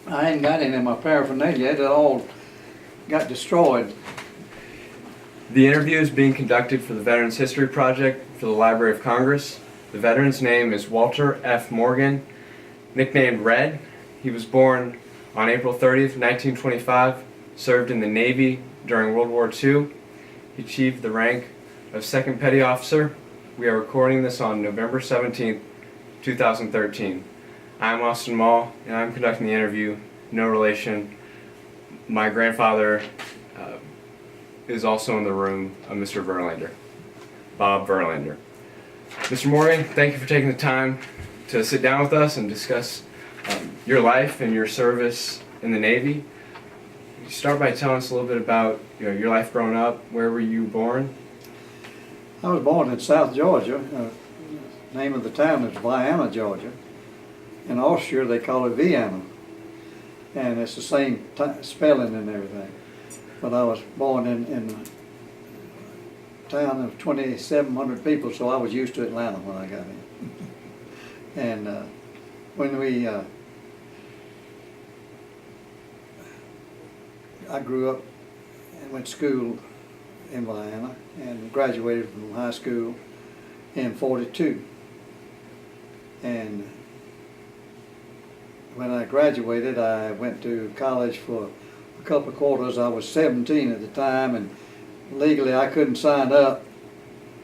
I ain't got any of my paraphernalia. It all got destroyed. The interview is being conducted for the Veterans History Project for the Library of Congress. The veteran's name is Walter F. Morgan, nicknamed Red. He was born on April 30th, 1925, served in the Navy during World War II. He achieved the rank of Second Petty Officer. We are recording this on November 17th, 2013. I'm Austin Mall, and I'm conducting the interview. No relation. My grandfather is also in the room, Mr. Verlander, Bob Verlander. Mr. Morgan, thank you for taking the time to sit down with us and discuss your life and your service in the Navy. Can you start by telling us a little bit about your life growing up? Where were you born? I was born in South Georgia. Name of the town is Vienna, Georgia. In Austria, they call it Vienna. And it's the same spelling and everything. But I was born in a town of 2,700 people, so I was used to Atlanta when I got in. And when I grew up and went to school in Vienna and graduated from high school in '42. And when I graduated, I went to college for a couple of quarters. I was 17 at the time, and legally I couldn't sign up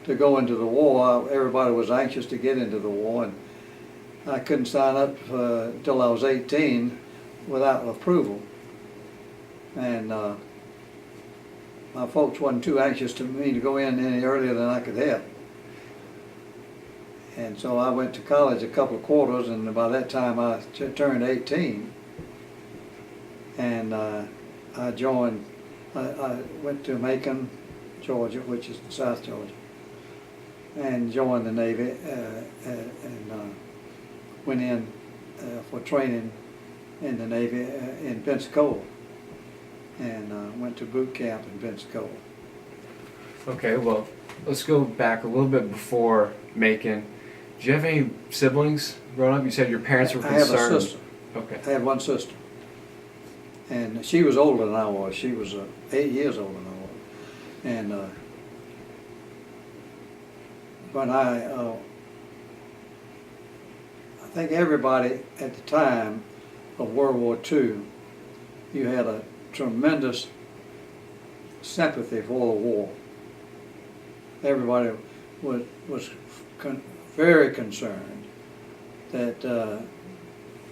to go into the war. Everybody was anxious to get into the war, and I couldn't sign up until I was 18 without approval. And my folks wasn't too anxious to me to go in any earlier than I could help. And so I went to college a couple of quarters, and by that time I turned 18. And I went to Macon, Georgia, which is South Georgia, and joined the Navy and went in for training in the Navy in Pensacola, and went to boot camp in Pensacola. Okay, well, let's go back a little bit before Macon. Did you have any siblings growing up? You said your parents were concerned. I have a sister. Okay. I had one sister, and she was older than I was. She was 8 years older than I was. And when I think everybody at the time of World War II, you had a tremendous sympathy for the war. Everybody was very concerned that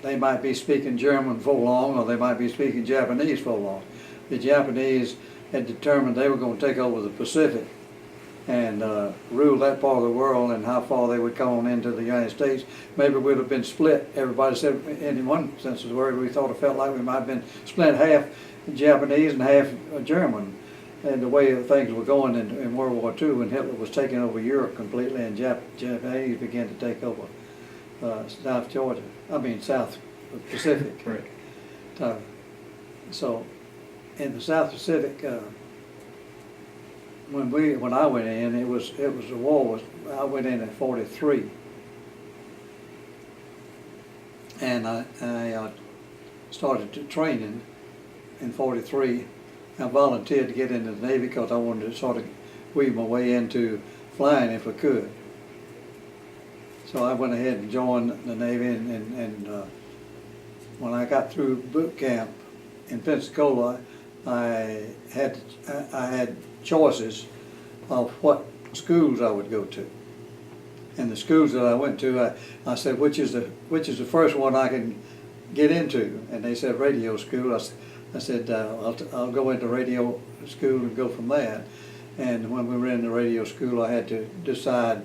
they might be speaking German for long, or they might be speaking Japanese for long. The Japanese had determined they were going to take over the Pacific and rule that part of the world, and how far they would come on into the United States. Maybe we'd have been split. Everybody said, in one sense of the word, we thought it felt like we might have been split half Japanese and half German. And the way things were going in World War II, when Hitler was taking over Europe completely, and Japanese began to take over South Pacific. Right. So in the South Pacific, when I went in, it was the war. I went in '43, and I started training in '43. I volunteered to get into the Navy because I wanted to sort of weave my way into flying if I could. So I went ahead and joined the Navy, and when I got through boot camp in Pensacola, I had choices of what schools I would go to. And the schools that I went to, I said, which is the first one I can get into? And they said radio school. I said, I'll go into radio school and go from there. And when we were in the radio school, I had to decide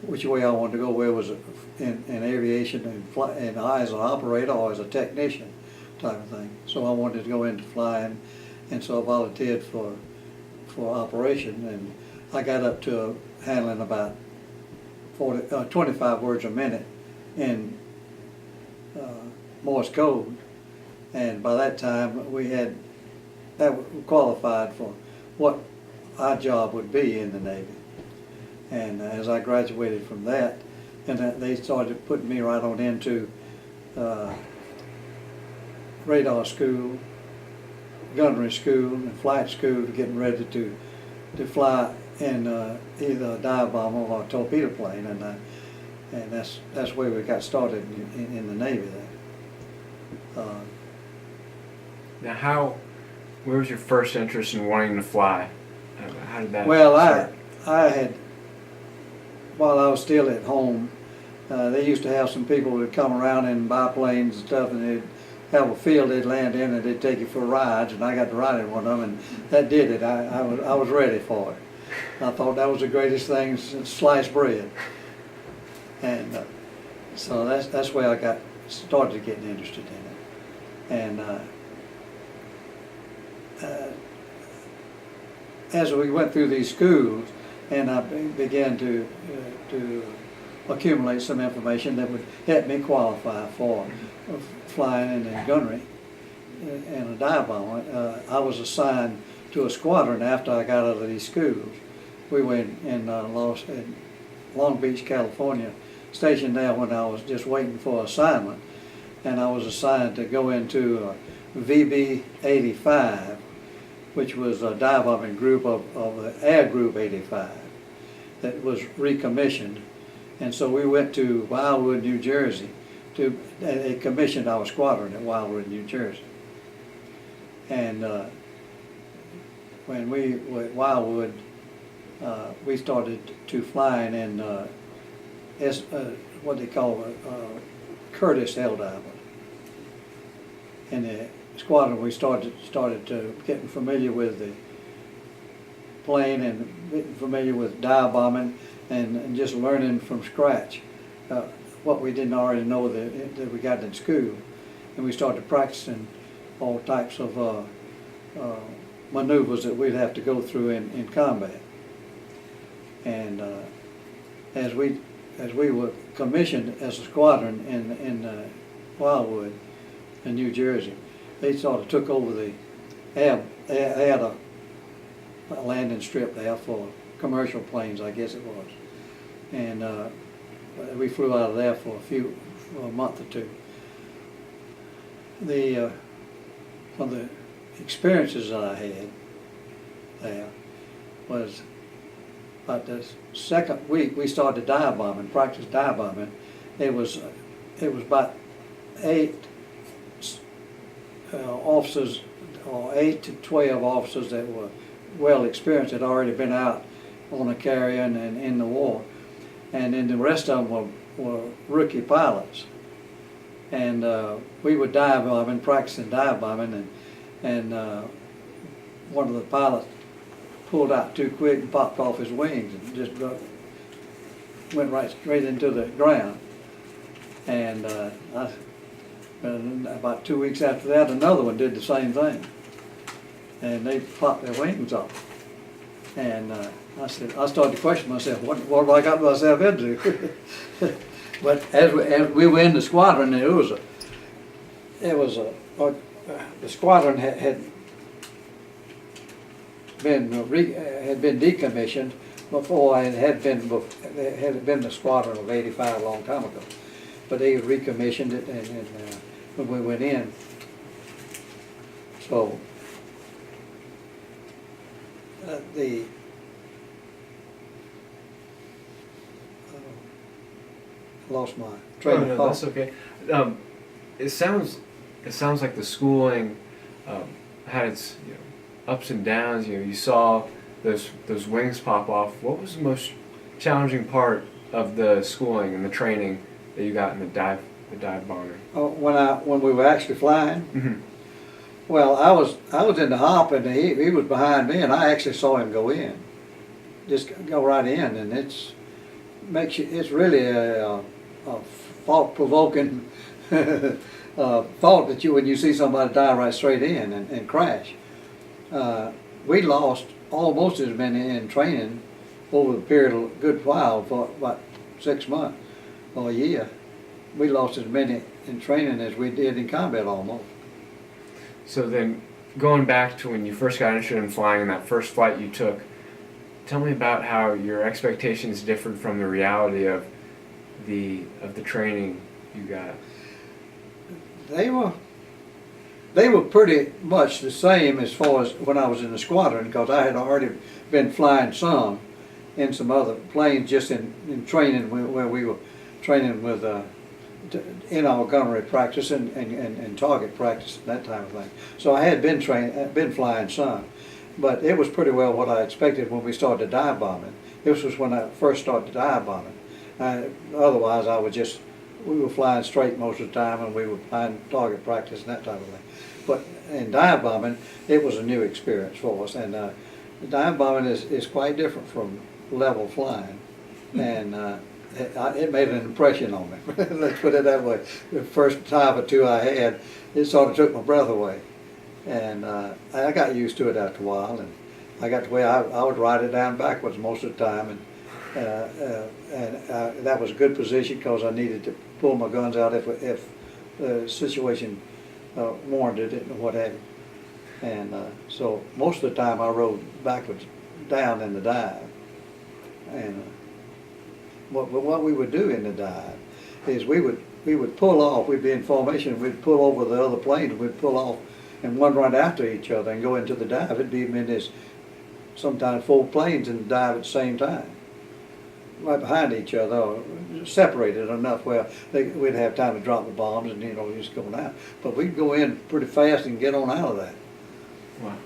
which way I wanted to go, whether it was in aviation and as an operator or as a technician type of thing. So I wanted to go into flying, and so I volunteered for operation, and I got up to handling about 25 words a minute in Morse code. And by that time, we qualified for what our job would be in the Navy. And as I graduated from that, and they started putting me right on into radar school, gunnery school, and flight school, getting ready to fly in either a dive bomber or a torpedo plane, and that's where we got started in the Navy there. Now, where was your first interest in wanting to fly? How did that Well, start? I had, while I was still at home, they used to have some people that come around in biplanes and stuff, and they'd have a field they'd land in, and they'd take you for rides, and I got to ride in one of them, and that did it. I was ready for it. I thought that was the greatest thing since sliced bread, and so that's where I got started getting interested in it, and as we went through these schools, and I began to accumulate some information that would help me qualify for flying in a gunnery and a dive bomber. I was assigned to a squadron after I got out of these schools. We were in Long Beach, California, stationed there when I was just waiting for assignment, and I was assigned to go into VB 85, which was a dive bombing group of the Air Group 85 that was recommissioned. And so we went to Wildwood, New Jersey. They commissioned our squadron at Wildwood, New Jersey. And when we were at Wildwood, we started to flying in what they call Curtis Helldiver. In the squadron, we started to getting familiar with the plane and getting familiar with dive bombing and just learning from scratch what we didn't already know that we got in school. And we started practicing all types of maneuvers that we'd have to go through in combat. And as we were commissioned as a squadron in Wildwood in New Jersey, they sort of took over they had a landing strip there for commercial planes, I guess it was. And we flew out of there for a month or two. One of the experiences that I had there was about the second week we started dive bombing, practice dive bombing. It was about 8 officers, or 8 to 12 officers that were well experienced, had already been out on a carrier and in the war, and then the rest of them were rookie pilots. And we were dive bombing, practicing dive bombing, and one of the pilots pulled out too quick and popped off his wings and just went right straight into the ground. And about 2 weeks after that, another one did the same thing, and they popped their wings off. And I started to question myself, what have I got myself into? But as we were in the squadron, the squadron had been decommissioned before. It had been the squadron of 85 a long time ago, but they recommissioned it, and when we went in, so lost my train of thought. No, that's okay. It sounds like the schooling had its ups and downs. You saw those wings pop off. What was the most challenging part of the schooling and the training that you got in the dive bombing? When we were actually flying. Mm-hmm. Well, I was in the hop, and he was behind me, and I actually saw him go in, just go right in, and it's really a thought-provoking thought that when you see somebody die right straight in and crash. We lost almost as many in training over the period of a good while, for about 6 months or a year. We lost as many in training as we did in combat almost. So then, going back to when you first got interested in flying and that first flight you took, tell me about how your expectations differed from the reality of the training you got. They were they were pretty much the same as far as when I was in the squadron, because I had already been flying some in some other planes, just in training where we were training with in our gunnery practice and target practice and that type of thing. So I had been flying some, but it was pretty well what I expected when we started dive bombing. This was when I first started dive bombing. Otherwise, we were flying straight most of the time, and we were flying target practice and that type of thing. But in dive bombing, it was a new experience for us, and dive bombing is quite different from level flying, and it made an impression on me. Let's put it that way. The first time or two I had, it sort of took my breath away, and I got used to it after a while, and I got to where I would ride it down backwards most of the time, and that was a good position because I needed to pull my guns out if the situation warranted it and what have you. And so most of the time I rode backwards down in the dive. And what we would do in the dive is we would pull off. We'd be in formation. We'd pull over the other plane. We'd pull off and one right after each other and go into the dive. It'd be in this sometimes 4 planes in the dive at the same time, right behind each other, or separated enough where we'd have time to drop the bombs and just going out. But we'd go in pretty fast and get on out of that. Wow.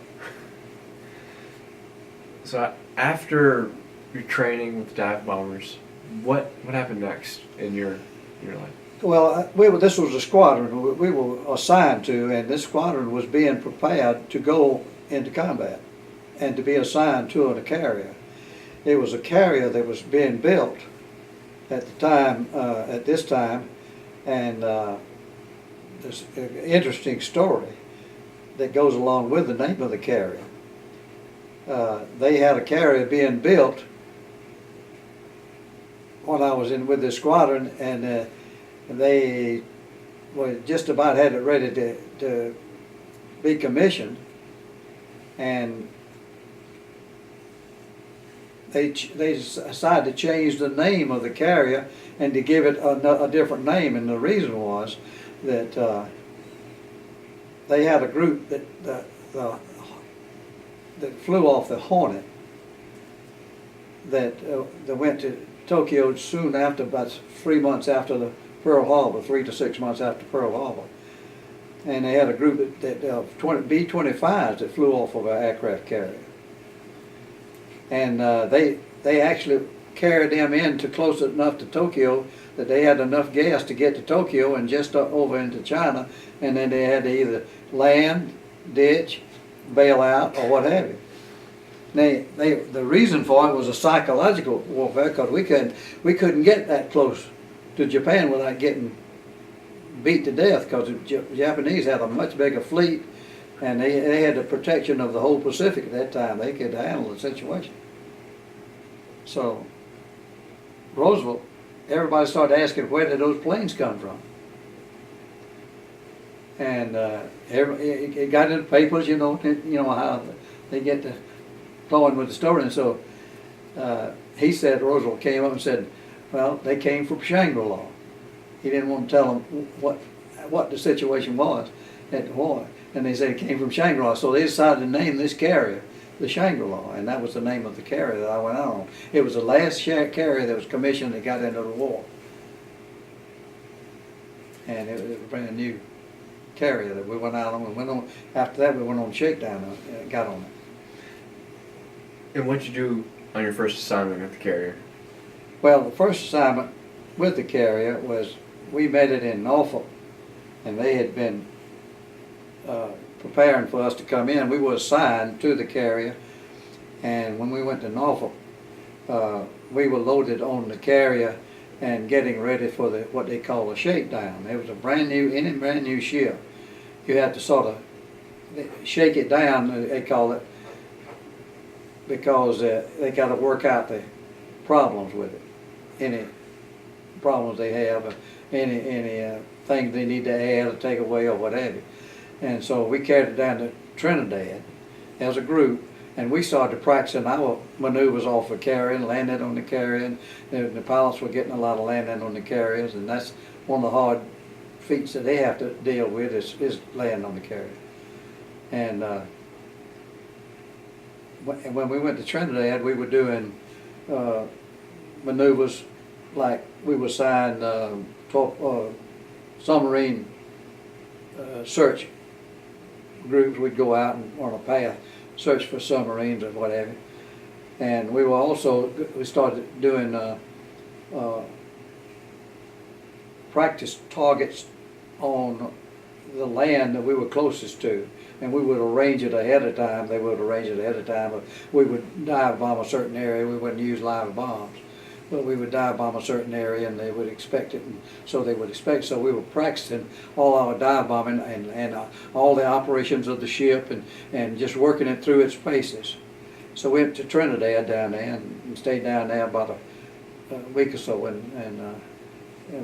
So after your training with dive bombers, what happened next in your life? Well, this was a squadron we were assigned to, and this squadron was being prepared to go into combat and to be assigned to a carrier. It was a carrier that was being built at this time, and there's an interesting story that goes along with the name of the carrier. They had a carrier being built when I was in with this squadron, and they just about had it ready to be commissioned, and they decided to change the name of the carrier and to give it a different name. And the reason was that they had a group that flew off the Hornet that went to Tokyo soon after, about 3 months after the Pearl Harbor, 3 to 6 months after Pearl Harbor. And they had a group of B-25s that flew off of an aircraft carrier. And they actually carried them in to close enough to Tokyo that they had enough gas to get to Tokyo and just over into China, and then they had to either land, ditch, bail out, or what have you. The reason for it was a psychological warfare, because we couldn't get that close to Japan without getting beat to death, because the Japanese had a much bigger fleet, and they had the protection of the whole Pacific at that time. They could handle the situation. So Roosevelt, everybody started asking, where did those planes come from? And it got in the papers, you know how they get to flowing with the story. And so he said, Roosevelt came up and said, well, they came from Shangri-La. He didn't want to tell them what the situation was at the war. And they said it came from Shangri-La. So they decided to name this carrier the Shangri-La, and that was the name of the carrier that I went out on. It was the last carrier that was commissioned that got into the war. And it was a brand new carrier that we went out on. And after that, we went on shakedown and got on it. And what did you do on your first assignment with the carrier? Well, the first assignment with the carrier was, we met it in Norfolk, and they had been preparing for us to come in. We were assigned to the carrier, and when we went to Norfolk, we were loaded on the carrier and getting ready for what they call a shakedown. It was a brand new ship. You had to sort of shake it down, they call it, because they got to work out the problems with it. Any problems they have, any things they need to add or take away or whatever. And so we carried it down to Trinidad as a group, and we started practicing our maneuvers off the carrier and landed on the carrier. And the pilots were getting a lot of landing on the carriers, and that's one of the hard feats that they have to deal with is landing on the carrier. And when we went to Trinidad, we were doing maneuvers like we were assigned submarine search groups. We'd go out and on a path, search for submarines or whatever. And we were also, we started doing practice targets on the land that we were closest to. And we would arrange it ahead of time. They would arrange it ahead of time. But we would dive bomb a certain area. We wouldn't use live bombs, but we would dive bomb a certain area, and they would expect it. And so they would expect. So we were practicing all our dive bombing and all the operations of the ship and just working it through its paces. So we went to Trinidad down there and stayed down there about a week or so and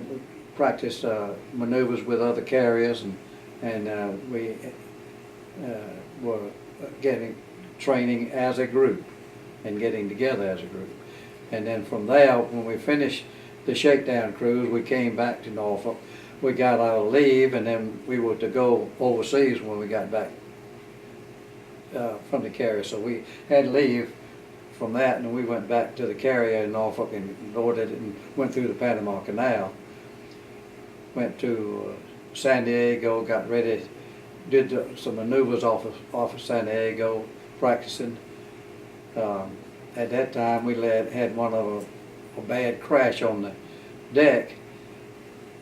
we practiced maneuvers with other carriers and we were getting training as a group and getting together as a group. And then from there, when we finished the shakedown cruise, we came back to Norfolk. We got our leave, and then we were to go overseas when we got back from the carrier. So we had leave from that, and we went back to the carrier in Norfolk and boarded it and went through the Panama Canal. Went to San Diego, got ready, did some maneuvers off of San Diego, practicing. At that time, we had one of a bad crash on the deck.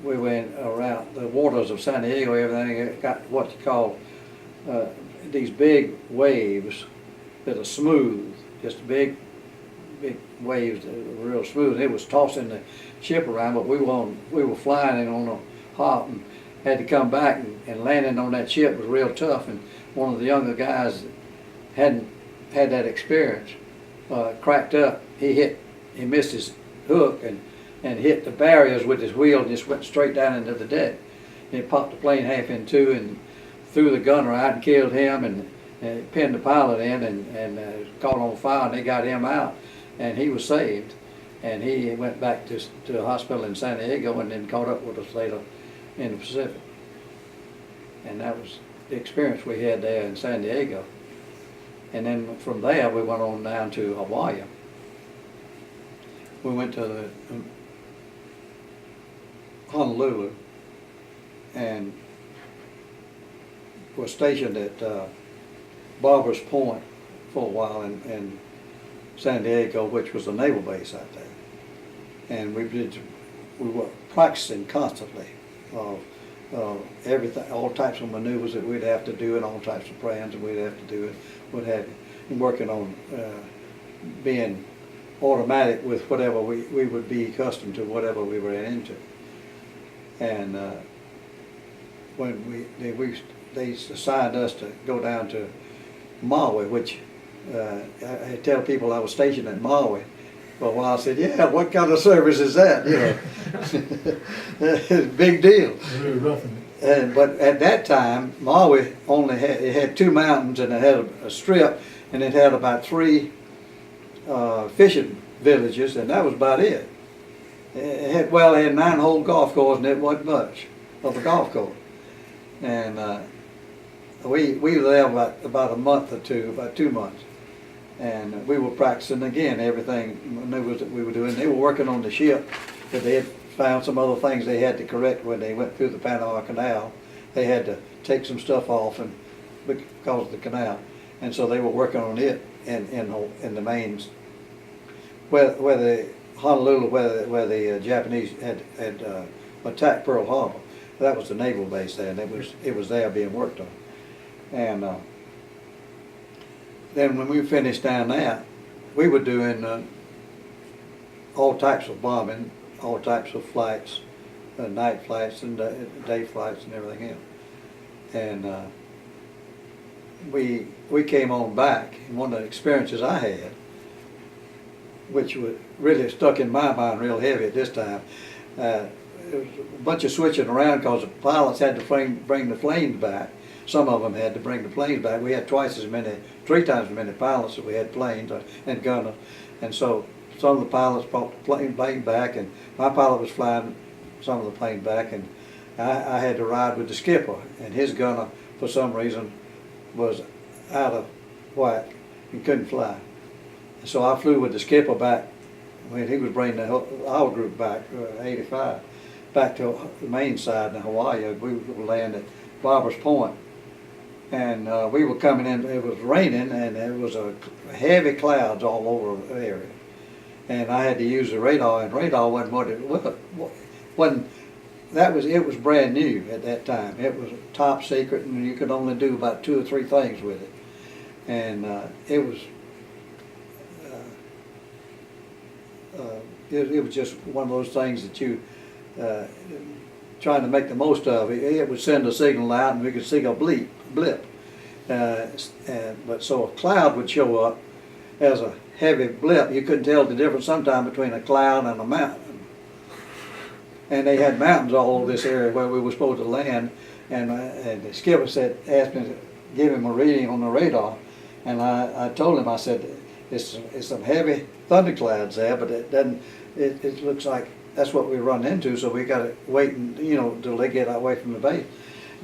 We went around the waters of San Diego. Everything got what you call these big waves that are smooth, just big waves that were real smooth. It was tossing the ship around, but we were flying on a hop and had to come back, and landing on that ship was real tough. And one of the younger guys that hadn't had that experience cracked up. He missed his hook and hit the barriers with his wheel and just went straight down into the deck. And it popped the plane half in two and threw the gunner out and killed him, and pinned the pilot in and caught on fire, and they got him out, and he was saved. And he went back to a hospital in San Diego and then caught up with us later in the Pacific. And that was the experience we had there in San Diego. And then from there we went on down to Hawaii. We went to the Honolulu and were stationed at Barbers Point for a while in San Diego, which was a naval base out there. And we were practicing constantly of everything, all types of maneuvers that we'd have to do, and all types of plans that we'd have to do, and what have you, and working on being automatic with whatever we would be accustomed to, whatever we ran into. And when they assigned us to go down to Maui, which I tell people I was stationed at Maui. For a while I said, yeah, what kind of service is that? It's a big deal. Really roughing it. But at that time, Maui only had two mountains, and it had a strip, and it had about 3 fishing villages, and that was about it. It had 9-hole golf course, and it wasn't much of a golf course. And we were there about a month or two, about 2 months. And we were practicing again everything maneuvers that we were doing. They were working on the ship, but they had found some other things they had to correct when they went through the Panama Canal. They had to take some stuff off and because of the canal, and so they were working on it in the mains where the Honolulu, where the Japanese had attacked Pearl Harbor. That was the naval base there, and it was there being worked on. And then when we finished down there, we were doing all types of bombing, all types of flights, night flights and day flights and everything else. And we came on back, and one of the experiences I had, which was really stuck in my mind real heavy at this time, it was a bunch of switching around because the pilots had to bring the planes back. Some of them had to bring the planes back. We had 3 times as many pilots as we had planes and gunners. And so some of the pilots brought the plane back, and my pilot was flying some of the plane back, and I had to ride with the skipper, and his gunner, for some reason, was out of whack and couldn't fly. So I flew with the skipper back when he was bringing our group back, 85, back to the main side in Hawaii. We would land at Barbers Point. And we were coming in, it was raining, and there was a heavy clouds all over the area. And I had to use the radar, and radar wasn't what it was. It was brand new at that time. It was top secret, and you could only do about 2 or 3 things with it. And it was just one of those things that you trying to make the most of. It would send a signal out, and we could see a blip. But so a cloud would show up as a heavy blip. You couldn't tell the difference sometimes between a cloud and a mountain. And they had mountains all over this area where we were supposed to land. And the skipper asked me to give him a reading on the radar. And I told him, I said, it's some heavy thunderclouds there, but it doesn't. It looks like that's what we run into. So we got to wait, and till they get away from the base.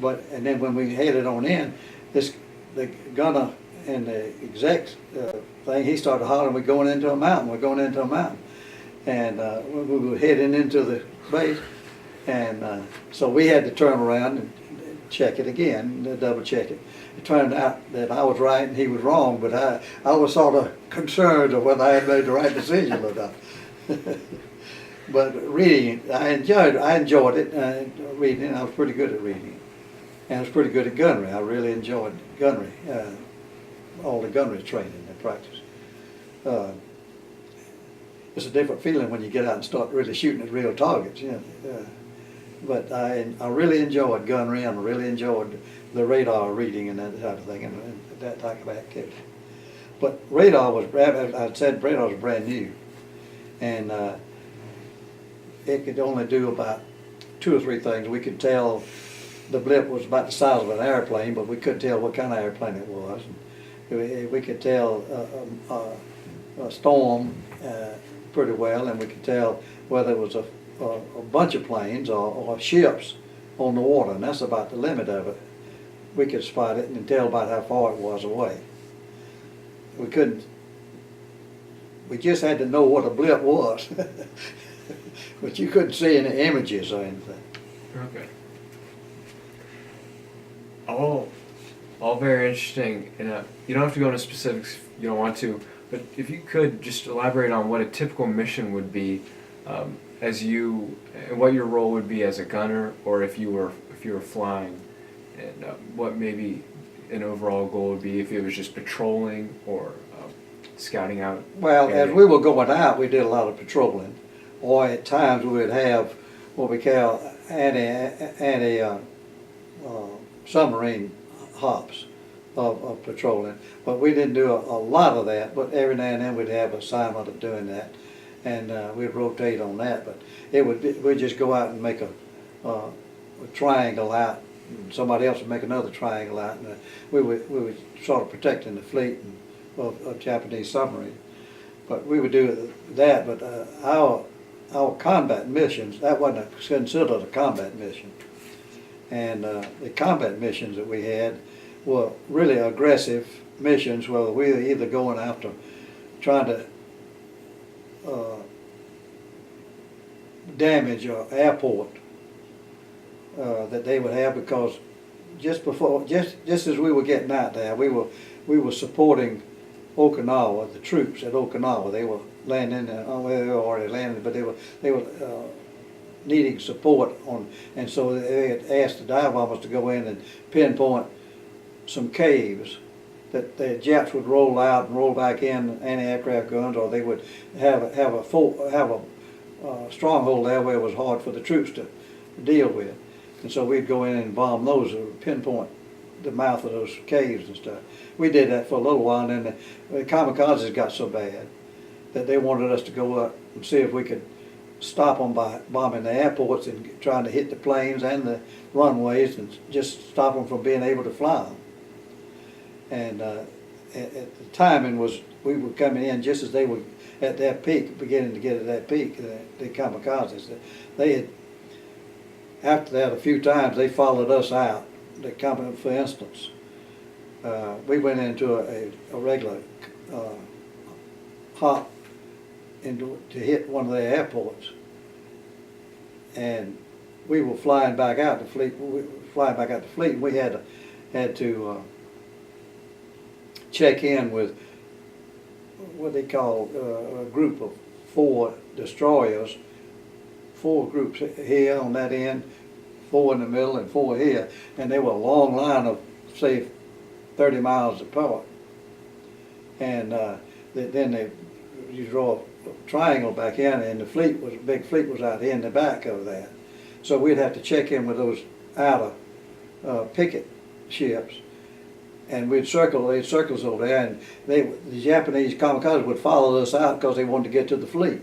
And then when we headed on in, the gunner and the exec thing, he started hollering, "We're going into a mountain. We're going into a mountain." And we were heading into the base, and so we had to turn around and check it again, double check it. It turned out that I was right and he was wrong, but I was sort of concerned of whether I had made the right decision or not. But reading, I enjoyed it. Reading it, I was pretty good at reading it. And I was pretty good at gunnery. I really enjoyed gunnery, all the gunnery training and practice. It's a different feeling when you get out and start really shooting at real targets. But I really enjoyed gunnery, and I really enjoyed the radar reading and that type of thing, and that type of activity. But radar was, I said radar was brand new, and it could only do about 2 or 3 things. We could tell the blip was about the size of an airplane, but we couldn't tell what kind of airplane it was. We could tell a storm pretty well, and we could tell whether it was a bunch of planes or ships on the water, and that's about the limit of it. We could spot it and tell about how far it was away. We just had to know what a blip was, but you couldn't see any images or anything. Okay. All very interesting. And you don't have to go into specifics if you don't want to, but if you could just elaborate on what a typical mission would be, and what your role would be as a gunner, or if you were flying, and what maybe an overall goal would be if it was just patrolling or scouting out. Well, as we were going out, we did a lot of patrolling, or at times we would have what we call submarine hops of patrolling, but we didn't do a lot of that. But every now and then we'd have an assignment of doing that, and we'd rotate on that. But we'd just go out and make a triangle out, and somebody else would make another triangle out, and we would sort of protecting the fleet of Japanese submarines. But we would do that. But our combat missions, that wasn't considered a combat mission. And the combat missions that we had were really aggressive missions, where we were either going after trying to damage an airport that they would have, because just as we were getting out there, we were supporting Okinawa, the troops at Okinawa. They were landing, they were already landing, but they were needing support on, and so they had asked the dive bombers to go in and pinpoint some caves that the Japs would roll out and roll back in anti-aircraft guns, or they would have a stronghold there where it was hard for the troops to deal with. And so we'd go in and bomb those, or pinpoint the mouth of those caves and stuff. We did that for a little while, and then the kamikazes got so bad that they wanted us to go up and see if we could stop them by bombing the airports and trying to hit the planes and the runways, and just stop them from being able to fly them. And at the timing was, we were coming in just as they were at their peak, beginning to get at that peak, the kamikazes. They after that, a few times, they followed us out. They come, for instance, we went into a regular hop to hit one of the airports, and we were flying back out the fleet. And we had to check in with what they call a group of 4 destroyers, 4 groups here on that end, 4 in the middle, and 4 here, and they were a long line of, say, 30 miles apart. And then you draw a triangle back in, and the big fleet was out in the back of that. So we'd have to check in with those outer picket ships, and they'd circles over there, and the Japanese kamikazes would follow us out because they wanted to get to the fleet.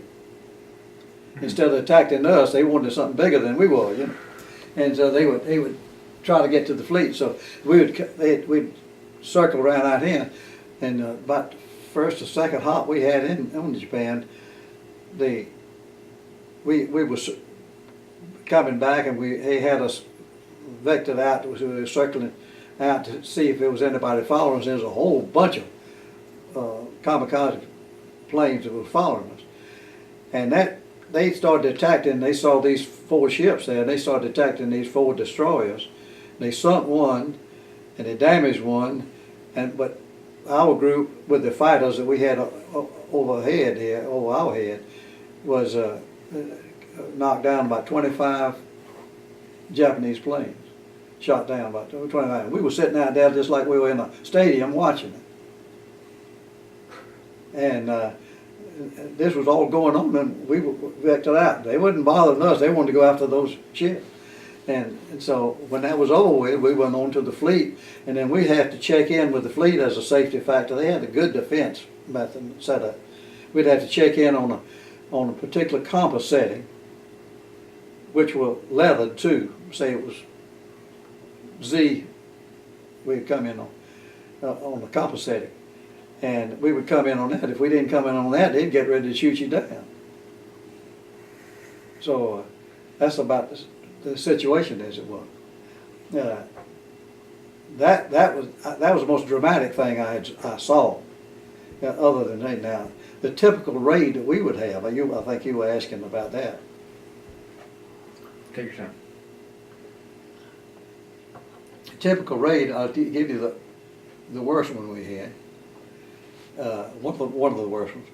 Instead of attacking us, they wanted something bigger than we were, you know. And so they would try to get to the fleet. So we'd circle around out here, and about the first or second hop we had in Japan, we were coming back, and they had us vectored out. We were circling out to see if there was anybody following us. There was a whole bunch of kamikaze planes that were following us, and they started attacking. They saw these 4 ships there, and they started attacking these 4 destroyers. They sunk one, and they damaged one, but our group with the fighters that we had over our head was knocked down by 25 Japanese planes, shot down about 25. We were sitting out there just like we were in a stadium watching it. And this was all going on, and we were vectored out. They wasn't bothering us. They wanted to go after those ships. And so when that was over with, we went on to the fleet, and then we had to check in with the fleet as a safety factor. They had a good defense method set up. We'd have to check in on a particular compass setting, which were leathered too. Say it was Z, we'd come in on the compass setting. And we would come in on that. If we didn't come in on that, they'd get ready to shoot you down. So that's about the situation as it was. That was the most dramatic thing I saw. Other than that, now the typical raid that we would have. I think you were asking about that. Take your time. A typical raid. I'll give you the worst one we had. One of the worst ones.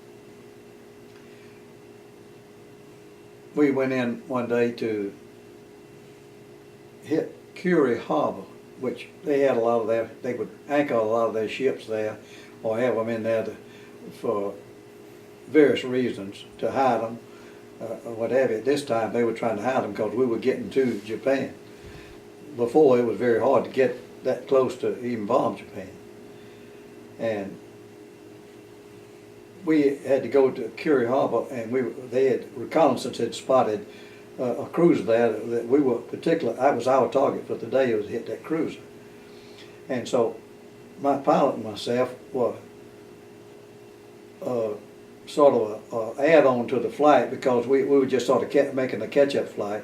We went in one day to hit Curie Harbor, which they had they would anchor a lot of their ships there, or have them in there for various reasons, to hide them, or whatever. At this time, they were trying to hide them because we were getting to Japan. Before, it was very hard to get that close to even bomb Japan. And we had to go to Curie Harbor, and reconnaissance had spotted a cruiser there that we were that was our target for the day, was to hit that cruiser. And so my pilot and myself were sort of an add-on to the flight, because we were just sort of making a catch-up flight,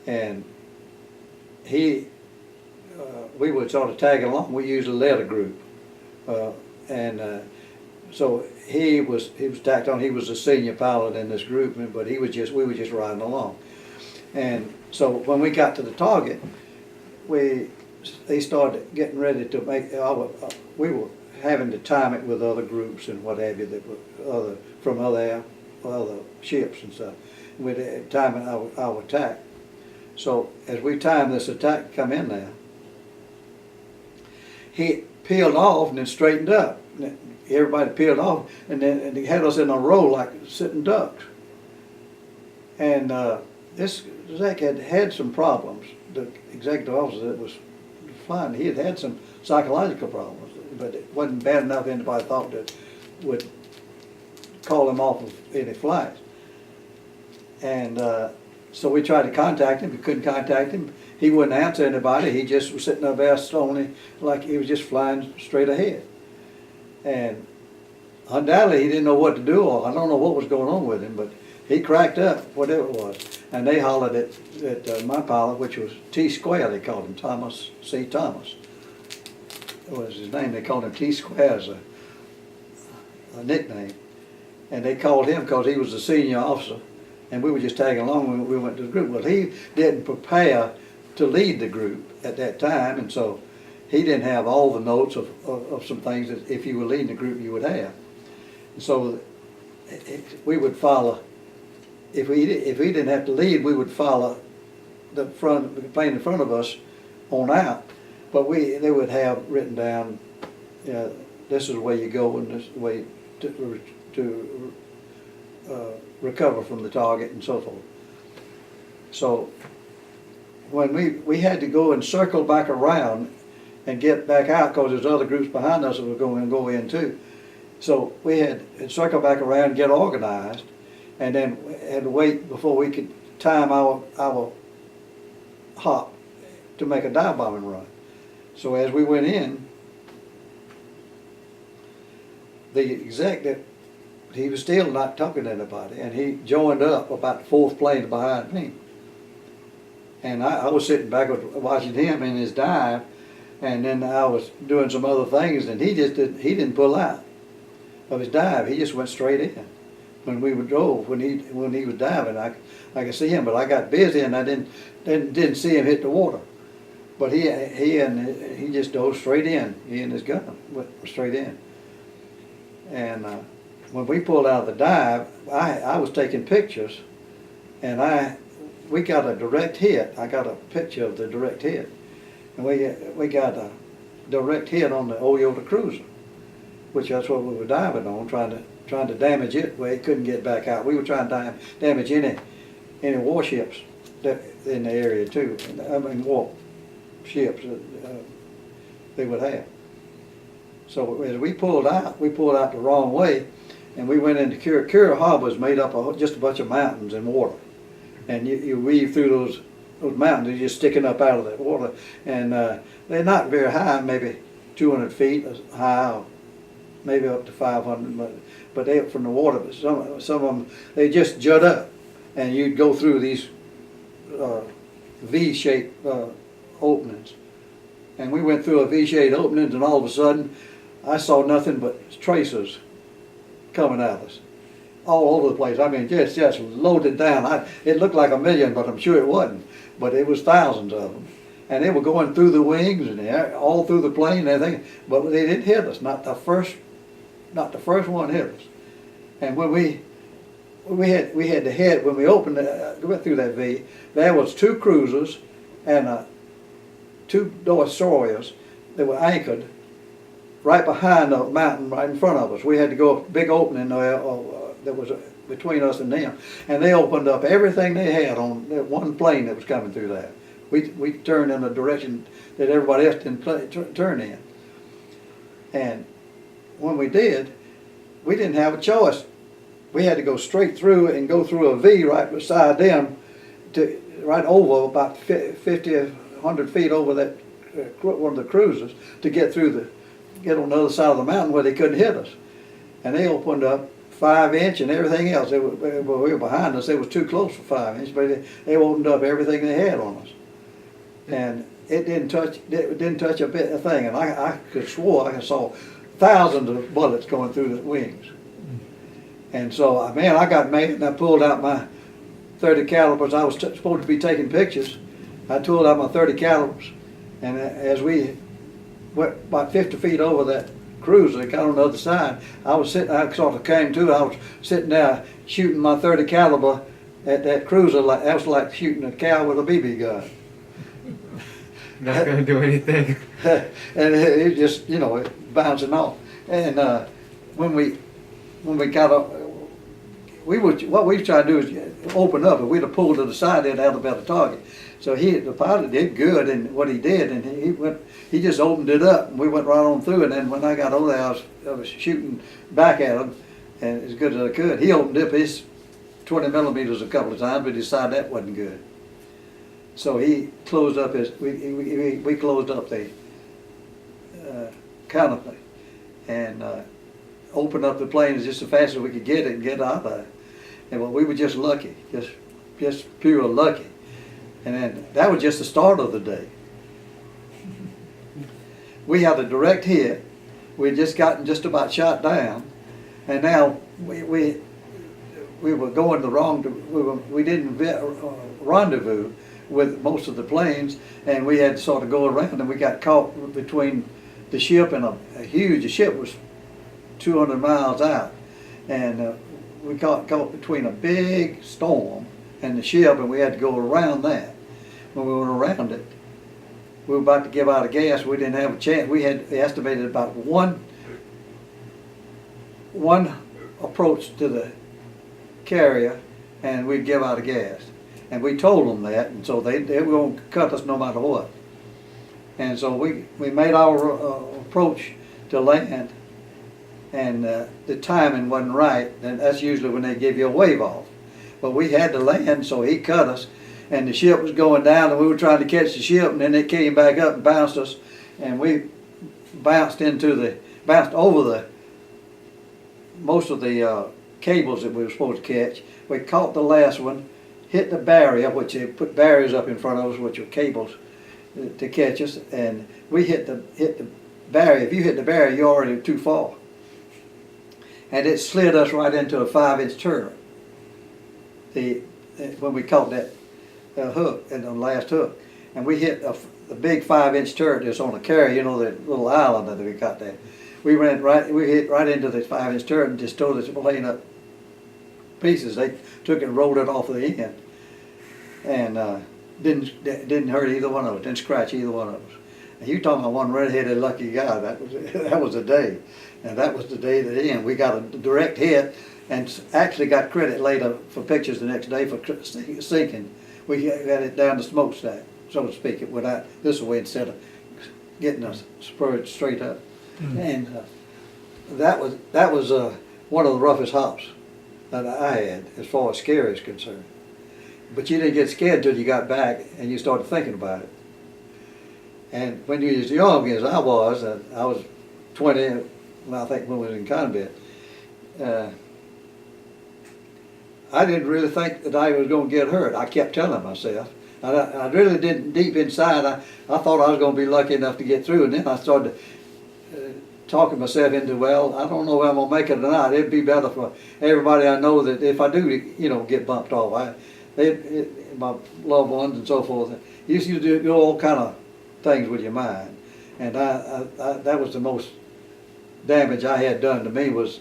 and we would sort of tag along. We usually led a group, so he was tacked on. He was a senior pilot in this group, but we were just riding along. And so when we got to the target, they started getting ready to make. We were having to time it with other groups and what have you that were from other ships and stuff. We'd time our attack. So as we timed this attack to come in there, he peeled off and then straightened up. Everybody peeled off, and he had us in a row like sitting ducks. And this Zach had some problems. The executive officer that was flying, he had some psychological problems, but it wasn't bad enough anybody thought that would call him off of any flights. And so we tried to contact him. We couldn't contact him. He wouldn't answer anybody. He just was sitting up there stony, like he was just flying straight ahead. And undoubtedly he didn't know what to do, or I don't know what was going on with him, but he cracked up, whatever it was. and they hollered at my pilot, which was T-Square, they called him, Thomas C. Thomas. That was his name. They called him T-Square as a nickname. And they called him because he was the senior officer, and we were just tagging along when we went to the group. Well, he didn't prepare to lead the group at that time, and so he didn't have all the notes of some things that if you were leading the group you would have. And so we would follow, if we didn't have to lead, we would follow the plane in front of us on out. But they would have written down, this is the way you go and this is the way to recover from the target and so forth. So when we had to go and circle back around and get back out because there's other groups behind us that were going to go in too. So we had to circle back around, get organized, and then had to wait before we could time our hop to make a dive bombing run. So as we went in, the executive, he was still not talking to anybody, and he joined up about the fourth plane behind me. And I was sitting back watching him in his dive, and then I was doing some other things, and he didn't pull out of his dive. He just went straight in. When we drove, when he was diving, I could see him, but I got busy and I didn't see him hit the water. But he just dove straight in. He and his gun went straight in. And when we pulled out of the dive, I was taking pictures, and we got a direct hit. I got a picture of the direct hit, and we got a direct hit on the Toyota Cruiser, which that's what we were diving on, trying to damage it where it couldn't get back out. We were trying to damage any warships that in the area too. I mean warships they would have. So as we pulled out the wrong way, and we went into Cura Harbor was made up of just a bunch of mountains and water, and you weave through those mountains. They're just sticking up out of that water, and they're not very high, maybe 200 feet high, or maybe up to 500, but they from the water. But some of them they just jut up, and you'd go through these V-shaped openings, and we went through a V-shaped openings, and all of a sudden I saw nothing but tracers coming at us all over the place. I mean, just loaded down. It looked like a million, but I'm sure it wasn't. But it was thousands of them, and they were going through the wings and all through the plane and everything. But they didn't hit us. Not the first one hit us. And when we had to head when we went through that V, there was two cruisers and two destroyers that were anchored right behind the mountain, right in front of us. We had to go a big opening there that was between us and them, and they opened up everything they had on that one plane that was coming through there. We turned in a direction that everybody else didn't turn in, and when we did, we didn't have a choice. We had to go straight through and go through a V right beside them, right over about 50, 100 feet over that one of the cruisers to get on the other side of the mountain where they couldn't hit us. And they opened up 5-inch and everything else. We were behind us. They was too close for 5-inch, but they opened up everything they had on us. And it didn't touch a thing. And I could swore I saw thousands of bullets going through the wings. And so, man, I got mad, and I pulled out my 30 calibers. I was supposed to be taking pictures. I pulled out my 30 calibers, and as we went about 50 feet over that cruiser, got on the other side, I sort of came to, I was sitting there shooting my 30 caliber at that cruiser. That was like shooting a cow with a BB gun. Not going to do anything. And it just, it bouncing off. And when we got up, what we tried to do is open up. If we'd have pulled to the side, they'd have a better target. So the pilot did good in what he did, and he just opened it up, and we went right on through. And then when I got over there, I was shooting back at him, and as good as I could. He opened up his 20 millimeters a couple of times, but he decided that wasn't good. So he closed up we closed up the canopy and opened up the planes just as fast as we could get it and get out of there. And we were just lucky, just just pure lucky. And then that was just the start of the day. We had a direct hit. We'd just gotten just about shot down, and now we were going the wrong. We didn't rendezvous with most of the planes, and we had to sort of go around, and we got caught between the ship and a huge. The ship was 200 miles out, and we got caught between a big storm and the ship, and we had to go around that. When we went around it, we were about to give out of gas. We didn't have a chance. We had estimated about one approach to the carrier, and we'd give out of gas. And we told them that, and so they were going to cut us no matter what. And so we made our approach to land, and the timing wasn't right. And that's usually when they give you a wave off. But we had to land, so he cut us. And the ship was going down, and we were trying to catch the ship, and then it came back up and bounced us, and we bounced over the most of the cables that we were supposed to catch. We caught the last one, hit the barrier, which they put barriers up in front of us, which were cables to catch us, and we hit the barrier. If you hit the barrier, you're already too far, and it slid us right into a 5-inch turret. When we caught that hook, and the last hook, and we hit a big 5-inch turret that's on a carrier, you know, the little island that we got there. We hit right into this 5-inch turret and just tore this plane up pieces. They took it and rolled it off the end, and didn't hurt either one of us, didn't scratch either one of us. And you talking about one red-headed lucky guy? That was the day, and that was the day that ended. We got a direct hit, and actually got credit later for pictures the next day for sinking. We got it down the smokestack, so to speak. It went out this way instead of getting us spurred straight up. Mm-hmm. And that was one of the roughest hops that I had as far as scary is concerned. But you didn't get scared until you got back and you started thinking about it. And when you was young, as I was 20, I think when we was in combat, I didn't really think that I was going to get hurt. I kept telling myself. I really didn't, deep inside, I thought I was going to be lucky enough to get through. And then I started talking myself into, well, I don't know if I'm going to make it or not. It'd be better for everybody I know that if I do, get bumped off. My loved ones and so forth. You used to do all kind of things with your mind. And that was the most damage I had done to me was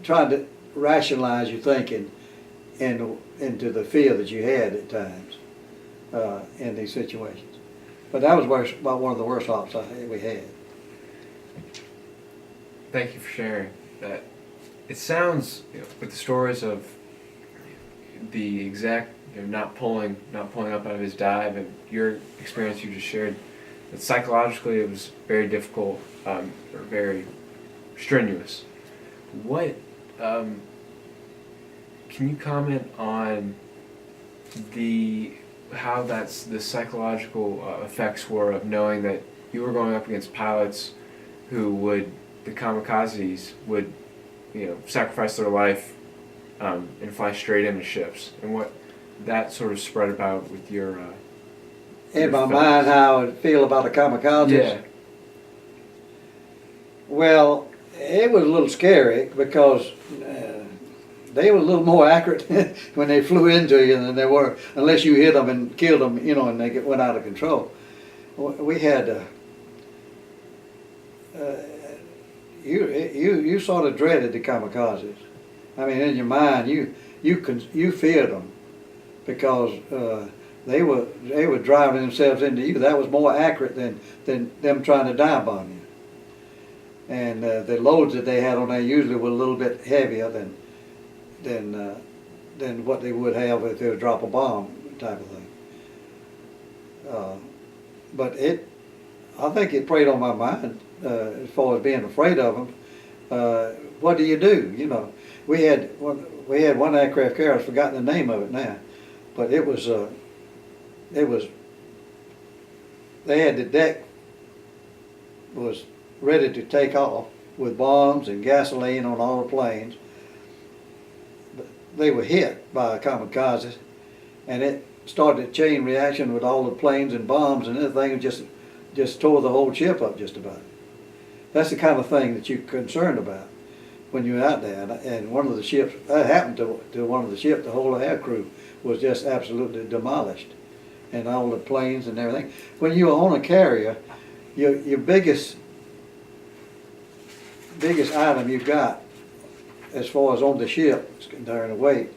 trying to rationalize your thinking into the fear that you had at times in these situations. But that was about one of the worst hops we had. Thank you for sharing that. It sounds, with the stories of the exact, not pulling up out of his dive, and your experience you just shared, that psychologically it was very difficult or very strenuous. What can you comment on how the psychological effects were of knowing that you were going up against pilots who the kamikazes would, sacrifice their life and fly straight into ships, and what that sort of spread about with your in my mind, how I would feel about the kamikazes? Yeah. Well, it was a little scary because they were a little more accurate when they flew into you than they were, unless you hit them and killed them, and they went out of control. We had you sort of dreaded the kamikazes. I mean, in your mind, you feared them because they were driving themselves into you. That was more accurate than them trying to dive bomb you. And the loads that they had on there usually were a little bit heavier than what they would have if they would drop a bomb type of thing. But I think it preyed on my mind as far as being afraid of them. What do you do? We had one aircraft carrier. I've forgotten the name of it now, but they had the deck was ready to take off with bombs and gasoline on all the planes. they were hit by a kamikaze, and it started a chain reaction with all the planes and bombs and everything, and just tore the whole ship up just about. That's the kind of thing that you're concerned about when you're out there. And one of the ships, that happened to one of the ships, the whole air crew was just absolutely demolished, and all the planes and everything. When you're on a carrier, your biggest item you've got, as far as on the ship during the weight,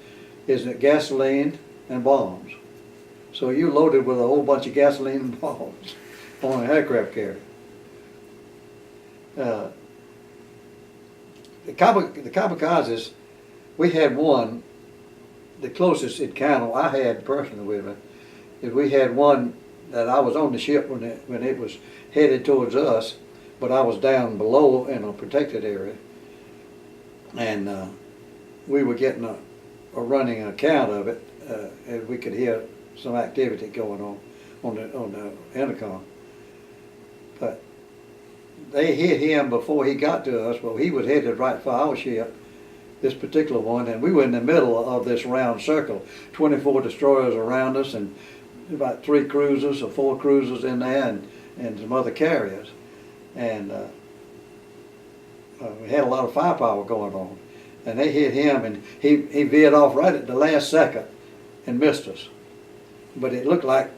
is gasoline and bombs. So you're loaded with a whole bunch of gasoline and bombs on an aircraft carrier. The kamikazes, we had one, the closest encounter I had personally with it, is we had one that I was on the ship when it was headed towards us, but I was down below in a protected area, and we were getting a running account of it, and we could hear some activity going on the intercom. But they hit him before he got to us. Well, he was headed right for our ship, this particular one, and we were in the middle of this round circle, 24 destroyers around us, and about 3 cruisers or 4 cruisers in there, and some other carriers, and we had a lot of firepower going on, and they hit him, and he veered off right at the last second and missed us. But it looked like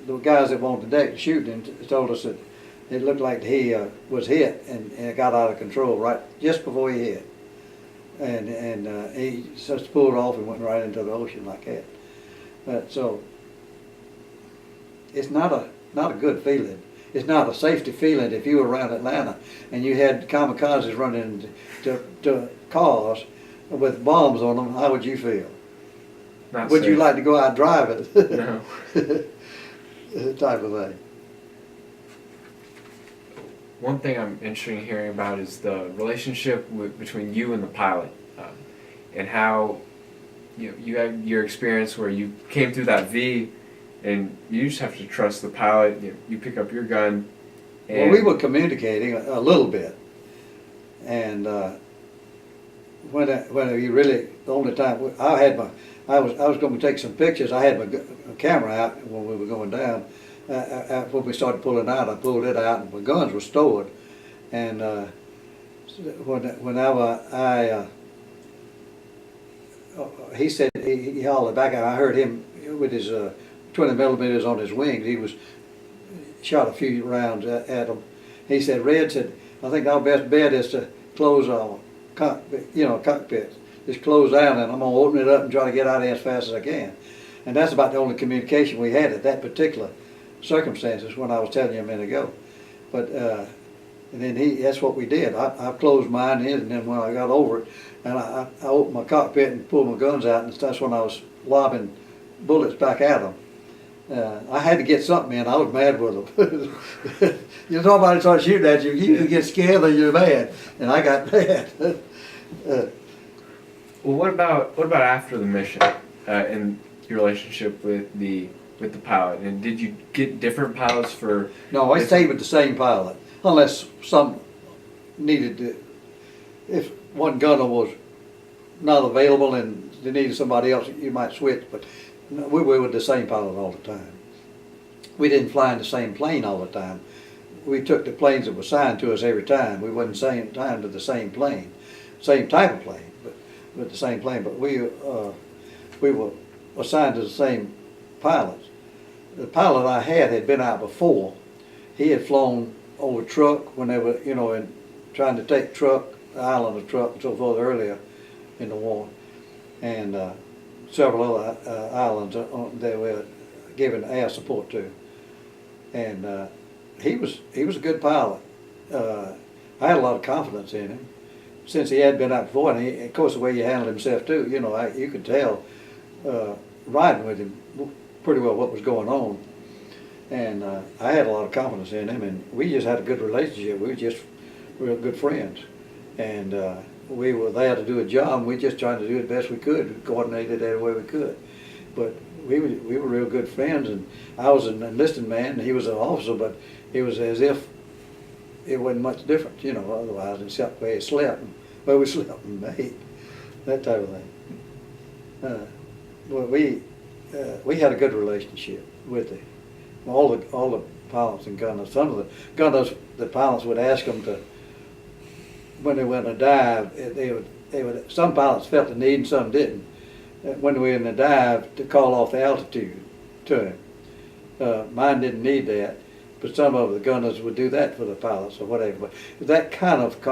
the guys that were on the deck shooting told us that it looked like he was hit and it got out of control right just before he hit, and he just pulled off and went right into the ocean like that. But so it's not a good feeling. It's not a safety feeling if you were around Atlanta and you had kamikazes running to cars with bombs on them. How would you feel? Not would safe. you like to go out and drive it? No. Type of thing. One thing I'm interested in hearing about is the relationship between you and the pilot, and how you had your experience where you came through that V, and you just have to trust the pilot. You pick up your gun. And well, we were communicating a little bit, and when you really, the only time I was going to take some pictures. I had my camera out when we were going down. When we started pulling out, I pulled it out, and my guns were stored. And whenever he said, he hollered back, and I heard him with his 20 millimeters on his wings. He was shot a few rounds at him. He said, Red said, I think our best bet is to close our cockpit. Just close down, and I'm going to open it up and try to get out of here as fast as I can. And that's about the only communication we had at that particular circumstances when I was telling you a minute ago. But and then that's what we did. I closed mine in, and then when I got over it, and I opened my cockpit and pulled my guns out, and that's when I was lobbing bullets back at them. I had to get something in. I was mad with them. You know, somebody starts shooting at you, you get scared or you're mad, and I got mad. Well, what about after the mission, and your relationship with the pilot? And did you get different pilots for? No, I stayed with the same pilot, unless some needed to. If one gunner was not available and they needed somebody else, you might switch. But no, we were with the same pilot all the time. We didn't fly in the same plane all the time. We took the planes that were assigned to us every time. We wasn't same time to the same plane, same type of plane, but the same plane. But we were assigned to the same pilots. The pilot I had been out before. He had flown over Truk when they were, in trying to take Truk, the island of Truk, and so forth earlier in the war, and several other islands they were given air support to. And he was a good pilot. I had a lot of confidence in him since he had been out before, and of course the way he handled himself too. You could tell riding with him pretty well what was going on, and I had a lot of confidence in him, and we just had a good relationship. We were just real good friends, and we were there to do a job. We just tried to do the best we could, coordinate it every way we could. But we were real good friends, and I was an enlisted man, and he was an officer, but it was as if it wasn't much different, otherwise, except where he slept, and where we slept and ate, that type of thing. Well, we had a good relationship with all the pilots and gunners. Some of the gunners, the pilots would ask them to, when they went to dive, some pilots felt the need and some didn't. When we were in the dive, to call off the altitude to him. Mine didn't need that, but some of the gunners would do that for the pilots or whatever. But that kind of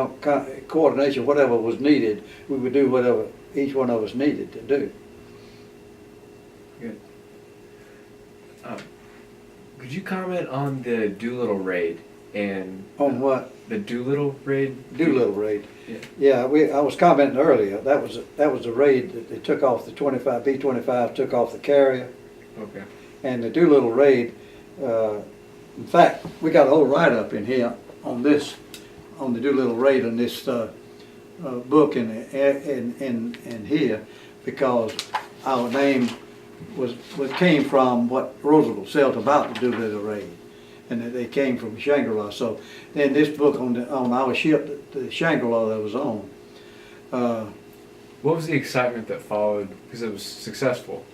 coordination, whatever was needed, we would do whatever each one of us needed to do. Good. Could you comment on the Doolittle raid and On what? the Doolittle raid? Doolittle raid. Yeah. Yeah, I was commenting earlier. That was the raid that they took off the B-25, took off the carrier, Okay. and the Doolittle raid. In fact, we got a whole write-up in here on this, on the Doolittle raid in this book in here, because our name came from what Roosevelt said about the Doolittle raid, and that they came from Shangri-La. So in this book on our ship, the Shangri-La that was on. What was the excitement that followed? Because it was successful.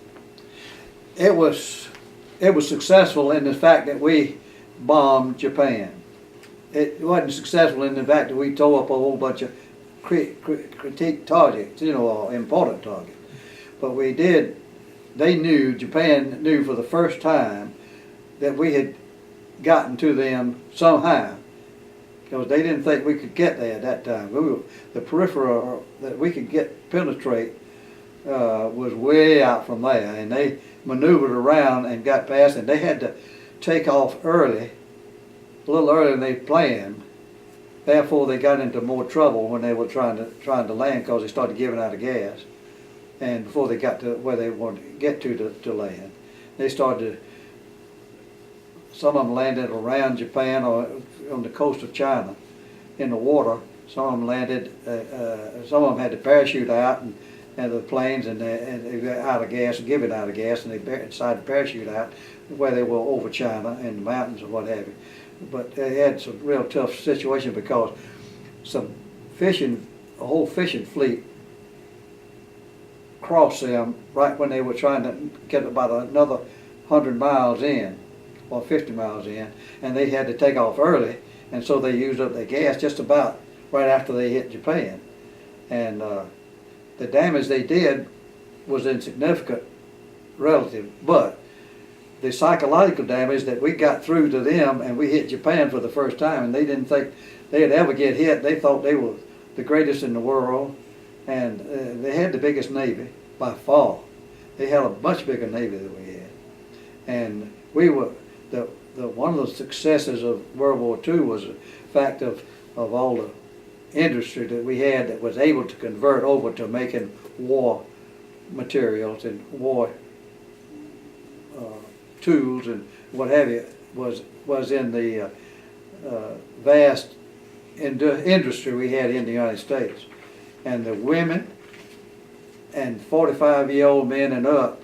It was successful in the fact that we bombed Japan. It wasn't successful in the fact that we tore up a whole bunch of critique targets, important targets. But we did. Japan knew for the first time that we had gotten to them somehow, because they didn't think we could get there at that time. The peripheral that we could penetrate was way out from there, and they maneuvered around and got past, and they had to take off early, a little earlier than they planned. Therefore, they got into more trouble when they were trying to land, because they started giving out of gas. And before they got to where they wanted to get to land, they started. Some of them landed around Japan or on the coast of China, in the water. Some of them landed. Some of them had to parachute out and the planes, and they got out of gas and giving out of gas, and they decided to parachute out where they were over China and the mountains and what have you. But they had some real tough situation, because a whole fishing fleet crossed them right when they were trying to get about another 100 miles in, or 50 miles in, and they had to take off early, and so they used up their gas just about right after they hit Japan. And the damage they did was insignificant relative, but the psychological damage that we got through to them, and we hit Japan for the first time, and they didn't think they'd ever get hit. They thought they were the greatest in the world, and they had the biggest navy by far. They had a much bigger navy than we had, and we were one of the successes of World War II was the fact of all the industry that we had that was able to convert over to making war materials and war tools and what have you, was in the vast industry we had in the United States. And the women and 45-year-old men and up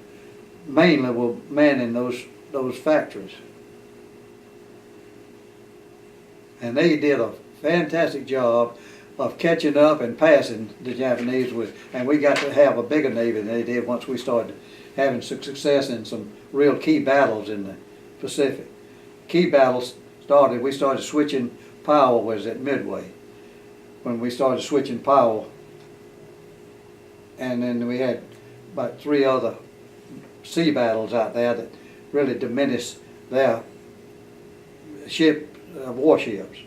mainly were manning those factories. And they did a fantastic job of catching up and passing the Japanese and we got to have a bigger navy than they did once we started having some success in some real key battles in the Pacific. Key battles we started switching power was at Midway, when we started switching power. And then we had about 3 other sea battles out there that really diminished their warships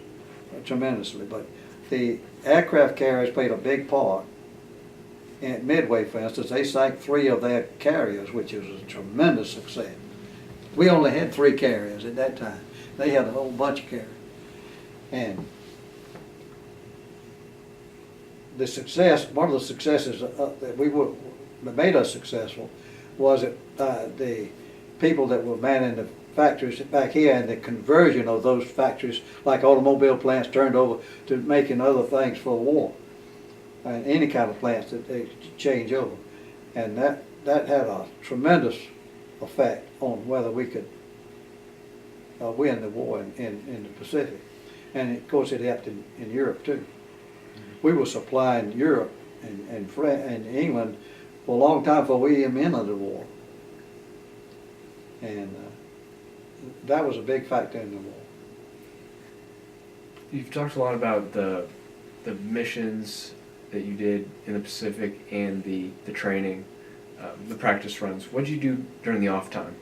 tremendously. But the aircraft carriers played a big part. At Midway, for instance, they sank 3 of their carriers, which was a tremendous success. We only had 3 carriers at that time. They had a whole bunch of carriers. And the success, one of the successes that made us successful was that the people that were manning the factories back here, and the conversion of those factories, like automobile plants, turned over to making other things for war, and any kind of plants that they change over, and that had a tremendous effect on whether we could win the war in the Pacific, and of course it helped in Europe too. We were supplying Europe and England for a long time before we even entered the war. And that was a big factor in the war. You've talked a lot about the missions that you did in the Pacific and the training, the practice runs. What did you do during the off time?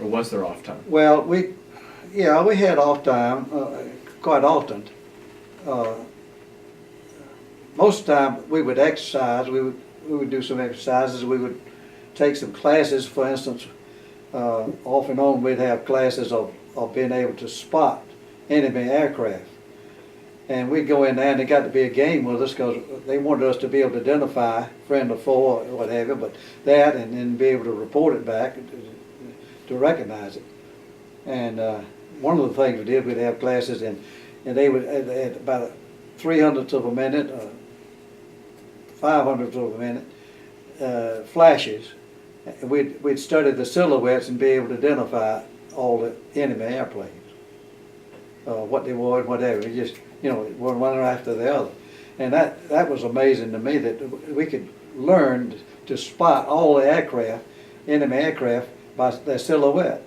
Or was there off time? Well, we had off time quite often. Most of the time we would exercise. We would do some exercises. We would take some classes. For instance, off and on we'd have classes of being able to spot enemy aircraft. And we'd go in there, and it got to be a game with us because they wanted us to be able to identify friend or foe or what have you, but that, and then be able to report it back to recognize it. And one of the things we did, we'd have classes, and they would at about 300ths of a minute, 500ths of a minute, flashes. And we'd study the silhouettes and be able to identify all the enemy airplanes, what they were and whatever. We just, one after the other. And that was amazing to me, that we could learn to spot all the aircraft, enemy aircraft, by their silhouette.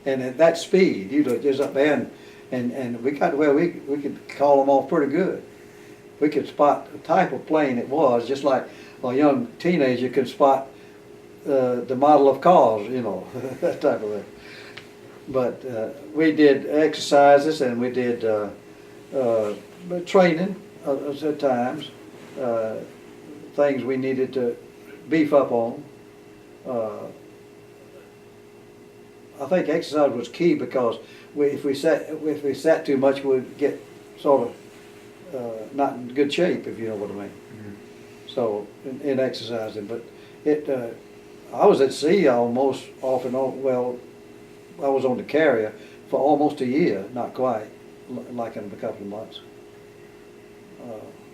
And at that speed, just up there, and we got to where we could call them off pretty good. We could spot the type of plane it was, just like a young teenager could spot the model of cars, that type of thing. But we did exercises, and we did training at times, things we needed to beef up on. I think exercise was key because if we sat too much, we'd get sort of not in good shape, if you know what I mean. Mm-hmm. So in exercising, but I was at sea almost off and on. Well, I was on the carrier for almost a year, not quite, like in a couple of months,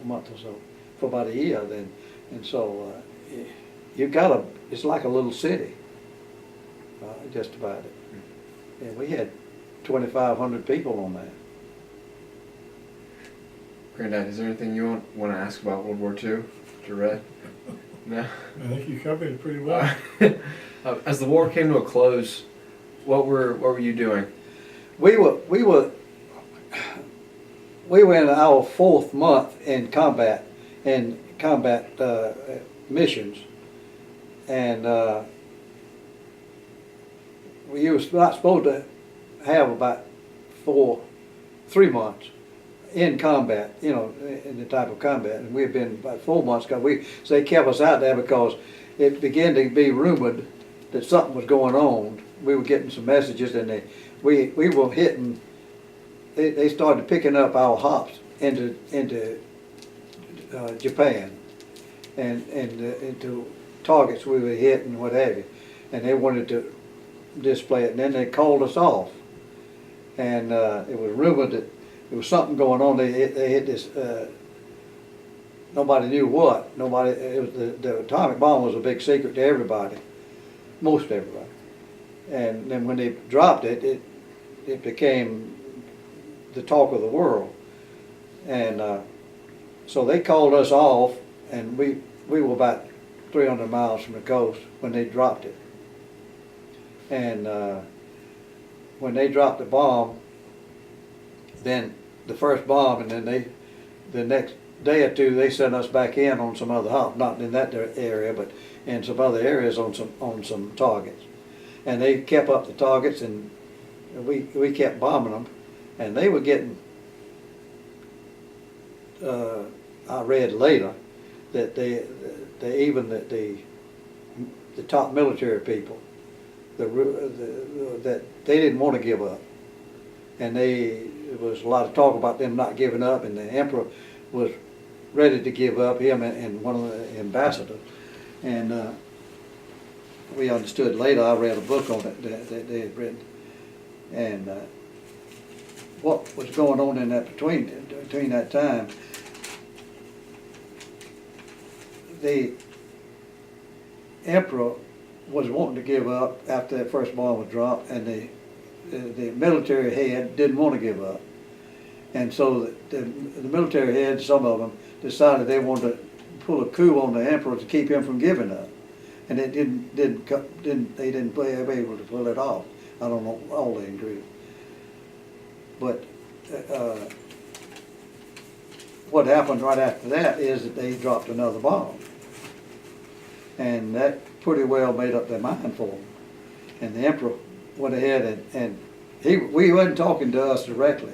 a month or so, for about a year then. And so it's like a little city, just about it. And we had 2,500 people on that. Granddad, is there anything you want to ask about World War II to Red? No? I think you covered it pretty well. As the war came to a close, what were you doing? We were in our 4th month in combat missions, and we were not supposed to have about 3 months in combat, in the type of combat, and we had been about 4 months because so they kept us out there because it began to be rumored that something was going on. We were getting some messages, and we were hitting. They started picking up our hops into Japan, and into targets we were hitting, what have you, and they wanted to display it. And then they called us off, and it was rumored that there was something going on. They hit this. Nobody knew what. Nobody. It was the atomic bomb was a big secret to everybody, most everybody. And then when they dropped it, it became the talk of the world. And so they called us off, and we were about 300 miles from the coast when they dropped it. And when they dropped the bomb, then the first bomb, and then the next day or two they sent us back in on some other hop, not in that area, but in some other areas on some targets. And they kept up the targets, and we kept bombing them, and they were getting. I read later that the top military people, that they didn't want to give up, and there was a lot of talk about them not giving up, and the emperor was ready to give up, him and one of the ambassadors, and we understood later. I read a book on it that they had written, and what was going on in that between that time. The emperor was wanting to give up after that first bomb was dropped, and the military head didn't want to give up, and so the military heads, some of them, decided they wanted to pull a coup on the emperor to keep him from giving up, and it they didn't be able to pull it off. I don't know all the ingredients, but what happened right after that is that they dropped another bomb, and that pretty well made up their mind for them. And the emperor went ahead and we wasn't talking to us directly.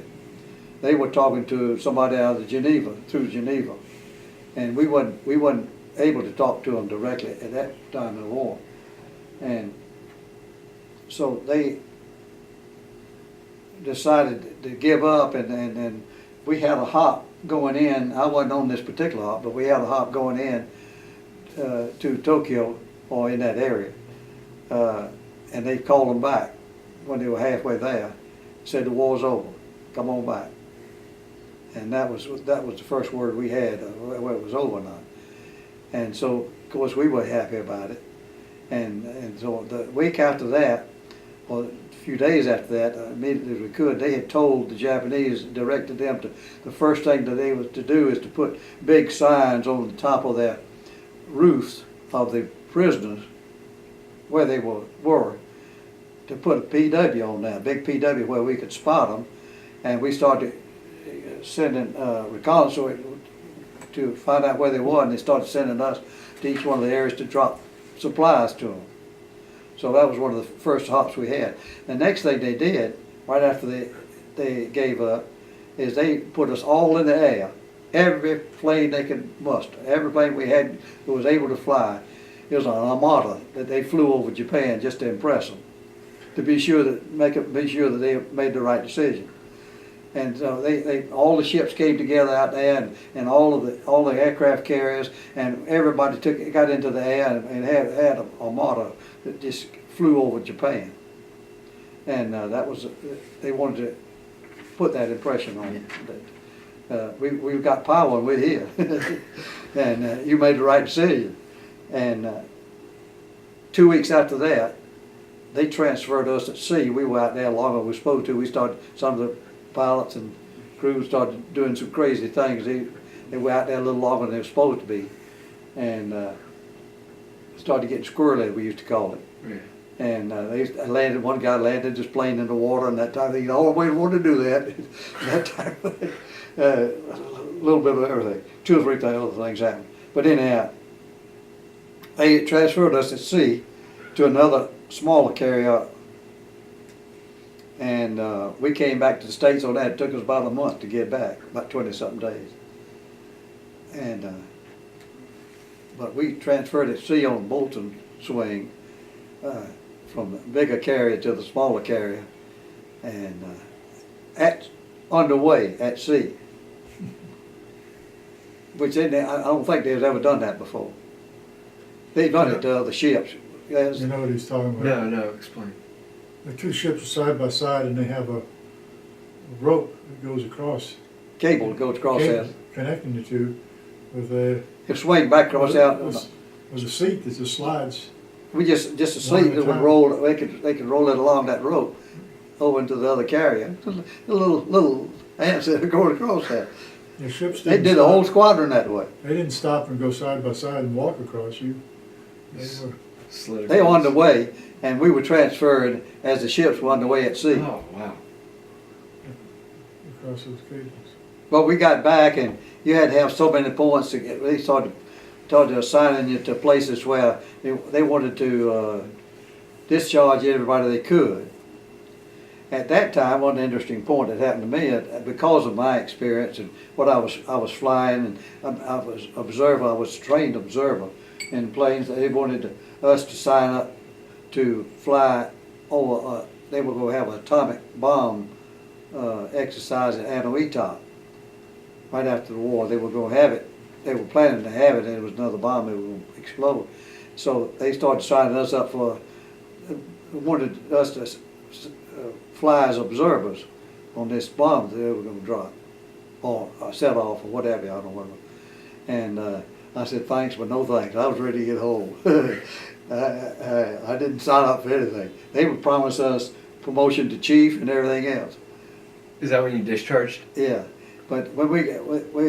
They were talking to somebody out of Geneva, through Geneva, and we wasn't able to talk to them directly at that time of the war. And so they decided to give up, and we had a hop going in. I wasn't on this particular hop, but we had a hop going in to Tokyo or in that area. And they called them back when they were halfway there, said the war's over, come on back. And that was the first word we had, whether it was over or not. And so, of course, we were happy about it. And so the week after that, or a few days after that, immediately as we could, they had told the Japanese, directed them to, the first thing that they was to do is to put big signs on the top of their roofs of the prisoners where they were to put a PW on that, big PW where we could spot them. And we started sending reconnaissance to find out where they were, and they started sending us to each one of the areas to drop supplies to them. So that was one of the first hops we had. The next thing they did, right after they gave up, is they put us all in the air. Every plane they could muster, every plane we had that was able to fly. It was an armada that they flew over Japan just to impress them, to be sure that they made the right decision. And so they all the ships came together out there, and all the aircraft carriers, and everybody got into the air and had an armada that just flew over Japan. And that was, they wanted to put that impression on it. We've got power and we're here, and you made the right decision. And 2 weeks after that, they transferred us at sea. We were out there longer than we were supposed to. We started, some of the pilots and crews started doing some crazy things. They were out there a little longer than they were supposed to be, and started getting squirrely, we used to call it. Yeah. And one guy landed his plane in the water, and that time he always wanted to do that. That time, a little bit of everything. 2 or 3 other things happened. But anyhow, they transferred us at sea to another smaller carrier, and we came back to the States on that. It took us about a month to get back, about 20-something days. And but we transferred at sea on Bolton swing from the bigger carrier to the smaller carrier, and underway at sea, which I don't think they've ever done that before. They've done it to other ships. You know what he's talking about? No, explain. The 2 ships are side by side, and they have a rope that goes across. Cable that goes across there. Connecting the two with a. It swing back across out. With a seat that just slides. We just a seat that would roll. They could roll it along that rope over into the other carrier. A little ants that are going across that. The ships they did a whole squadron that way. They didn't stop and go side by side and walk across you. They were on the way, and we were transferred as the ships were on the way at sea. Oh, wow. Across those cables. But we got back, and you had to have so many points to get. They started assigning you to places where they wanted to discharge everybody they could. At that time, one interesting point that happened to me, because of my experience and what I was flying, and I was observer. I was a trained observer in planes. They wanted us to sign up to fly over. They were going to have an atomic bomb exercise at Anoita right after the war. They were going to have it. They were planning to have it, and it was another bomb that was going to explode. So they started signing us up for, wanted us to fly as observers on this bomb that they were going to drop or set off or whatever, I don't know. And I said, thanks, but no thanks. I was ready to get home. I didn't sign up for anything. They would promise us promotion to chief and everything else. Is that when you discharged? Yeah. But when we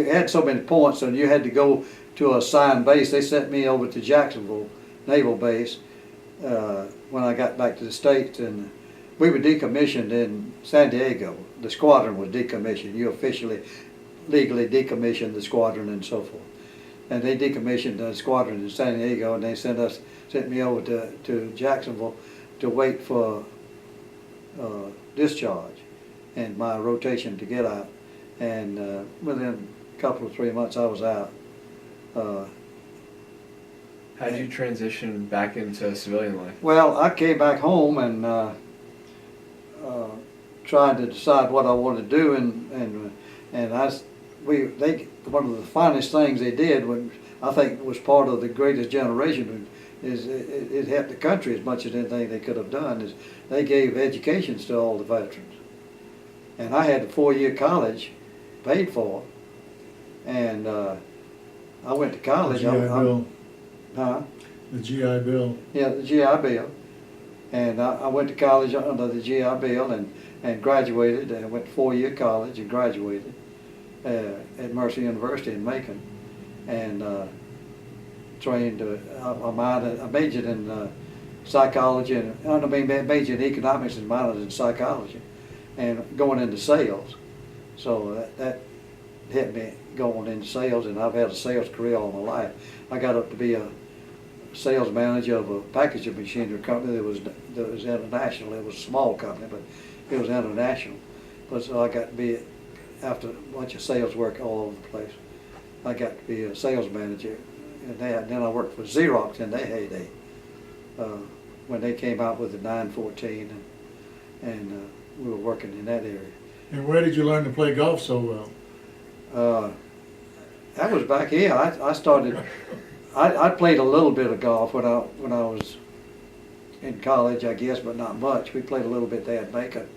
had so many points and you had to go to a assigned base, they sent me over to Jacksonville Naval Base when I got back to the States, and we were decommissioned in San Diego. The squadron was decommissioned. You officially, legally decommissioned the squadron and so forth. And they decommissioned the squadron in San Diego, and they sent me over to Jacksonville to wait for discharge and my rotation to get out. And within a couple of 3 months I was out. How did you transition back into civilian life? Well, I came back home and tried to decide what I wanted to do, and one of the finest things they did, when I think was part of the greatest generation, is it helped the country as much as anything they could have done, is they gave educations to all the veterans. And I had a 4-year college paid for, and I went to college. The GI Bill. Huh? The GI Bill. Yeah, the GI Bill. And I went to college under the GI Bill and graduated. I went to 4-year college and graduated at Mercer University in Macon, and trained. I majored in psychology and majored in economics and minored in psychology, and going into sales. So that helped me going into sales, and I've had a sales career all my life. I got up to be a sales manager of a packaging machinery company that was international. It was a small company, but it was international. But so I got to be, after a bunch of sales work all over the place, I got to be a sales manager. And then I worked for Xerox in their heyday, when they came out with the 914, and we were working in that area. And where did you learn to play golf so well? That was back here. I started. I played a little bit of golf when I was in college, I guess, but not much. We played a little bit there at Macon,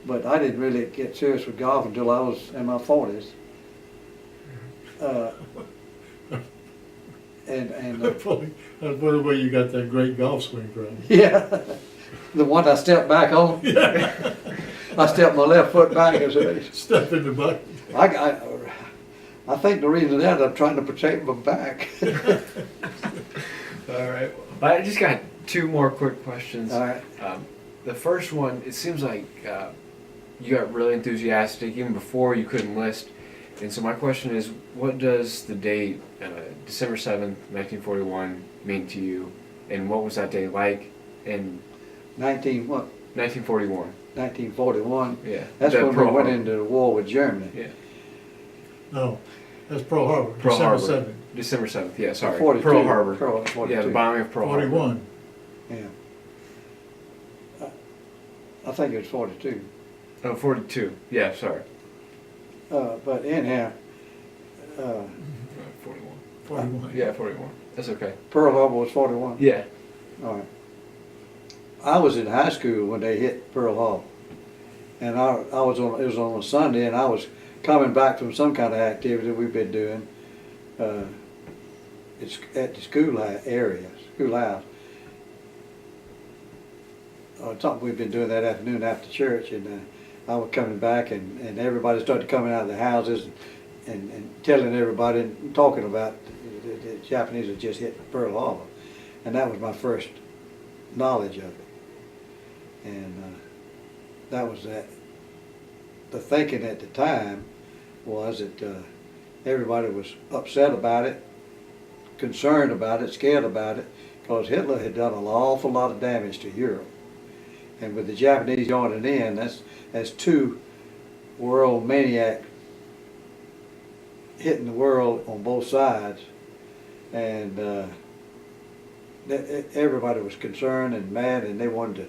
but I didn't really get serious with golf until I was in my 40s. That's probably where you got that great golf swing from. Yeah, the one I stepped back on. Yeah. I stepped my left foot back as it. Step in the bucket. I think the reason that I'm trying to protect my back. All right. I just got 2 more quick questions. All right. The first one, it seems like you got really enthusiastic even before you could enlist. And so my question is, what does the date, December 7th, 1941, mean to you? And what was that day like in 1941? 1941. Yeah. That's when we Pearl went Harbor. into the war with Germany. Yeah. No, that's Pearl Harbor. Pearl December Harbor. 7th. December 7th, yeah, sorry. 42. Pearl Harbor. Pearl 42. Yeah, the bombing of Pearl Harbor. 41. Yeah. I think it was 42. Oh, 42. Yeah, sorry. But anyhow, 41. 41. Yeah, 41. That's okay. Pearl Harbor was 41. Yeah. All right. I was in high school when they hit Pearl Harbor, and it was on a Sunday, and I was coming back from some kind of activity we've been doing. It's at the schoolhouse. Something we've been doing that afternoon after church, and I was coming back, and everybody started coming out of the houses and telling everybody and talking about the Japanese had just hit Pearl Harbor, and that was my first knowledge of it. And that was that. The thinking at the time was that everybody was upset about it, concerned about it, scared about it, because Hitler had done an awful lot of damage to Europe. And with the Japanese joining in, that's 2 world maniacs hitting the world on both sides. And everybody was concerned and mad, and they wanted to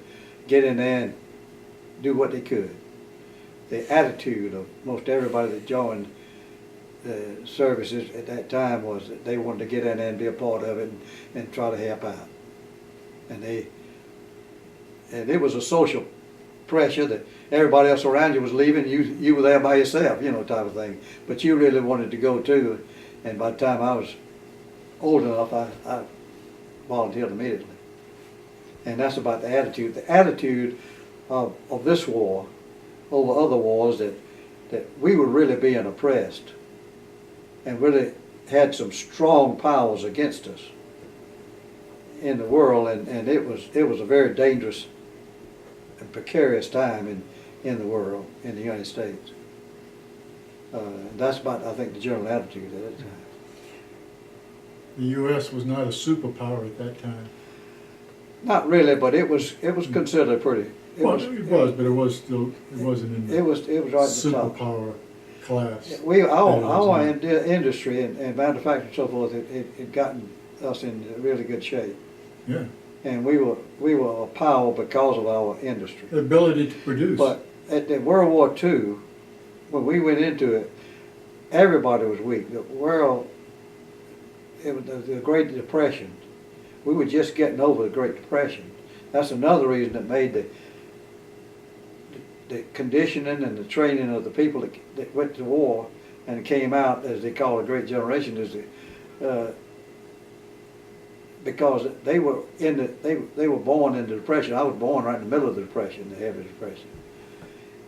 get in there and do what they could. The attitude of most everybody that joined the services at that time was that they wanted to get in there and be a part of it and try to help out. And it was a social pressure that everybody else around you was leaving, you were there by yourself, type of thing. But you really wanted to go too, and by the time I was old enough, I volunteered immediately. And that's about the attitude. The attitude of this war over other wars, that that we were really being oppressed and really had some strong powers against us in the world, and it was a very dangerous and precarious time in the world, in the United States. That's about, I think, the general attitude at that time. The U.S. was not a superpower at that time. Not really, but it was considered pretty. It was, but it wasn't in the It was right at the top. superpower class. Our industry and manufacturing and so forth, it gotten us in really good shape. Yeah. And we were a power because of our industry. The ability to produce. But at the World War II, when we went into it, everybody was weak. The world, it was the Great Depression. We were just getting over the Great Depression. That's another reason that made the conditioning and the training of the people that went to war and came out, as they call a great generation, is because they were they were born in the Depression. I was born right in the middle of the Depression, the heavy Depression.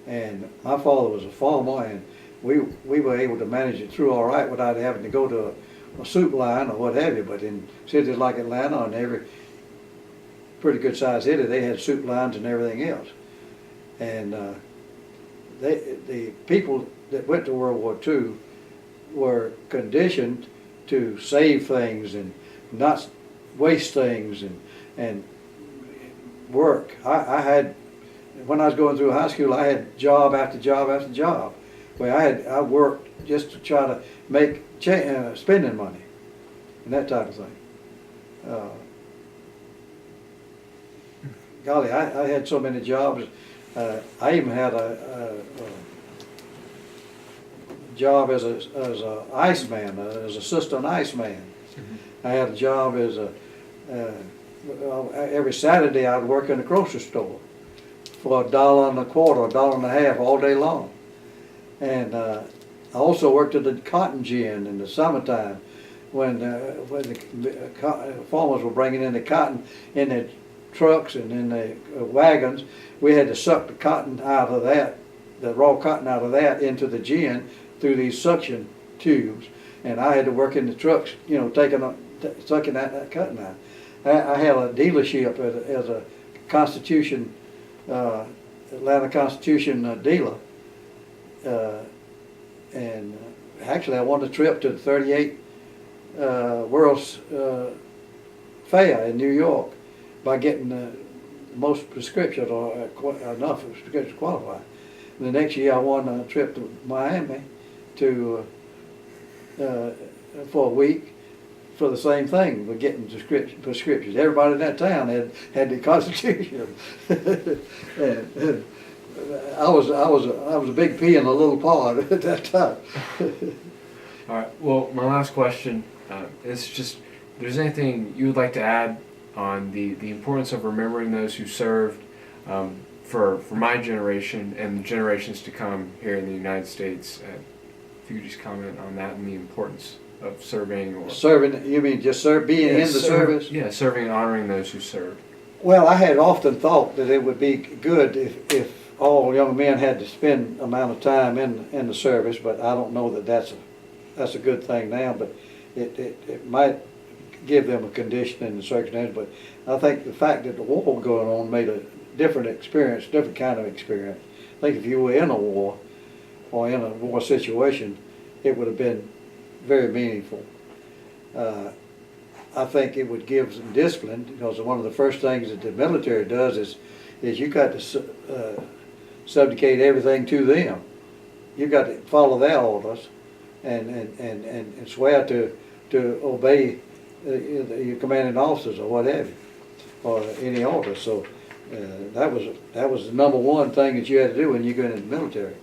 And my father was a farmer, and we were able to manage it through all right without having to go to a soup line or what have you. But in cities like Atlanta and every pretty good sized city, they had soup lines and everything else. And the people that went to World War II were conditioned to save things and not waste things and work. I had, when I was going through high school, I had job after job after job where I worked just to try to make spending money and that type of thing. Golly, I had so many jobs. I even had a job as a iceman, as assistant iceman. I had a job as every Saturday I'd work in a grocery store for $1.25, $1.50 all day long. And I also worked at the cotton gin in the summertime when the farmers were bringing in the cotton in their trucks and in the wagons. We had to suck the cotton out of that, the raw cotton out of that, into the gin through these suction tubes. And I had to work in the trucks, sucking that cotton out. I had a dealership as a Constitution, Atlanta Constitution dealer. And actually I won a trip to the 38 World's Fair in New York by getting the most prescriptions, or enough prescriptions to qualify. And the next year I won a trip to Miami to for a week for the same thing, but getting prescriptions. Everybody in that town had the Constitution. and I was a big pea in a little pod at that time. All right. Well, my last question is just: if there's anything you would like to add on the importance of remembering those who served for my generation and the generations to come here in the United States? If you could just comment on that and the importance of serving or serving. You mean just being in the service? Yeah, serving and honoring those who served. Well, I had often thought that it would be good if all young men had to spend amount of time in the service, but I don't know that that's a good thing now. But it might give them a condition in the circumstances. But I think the fact that the war was going on made a different experience, different kind of experience. I think if you were in a war or in a war situation, it would have been very meaningful. I think it would give some discipline, because one of the first things that the military does is you got to subjugate everything to them. You got to follow their orders and swear to obey your commanding officers or whatever, or any order. So that was the number one thing that you had to do when you go into the military.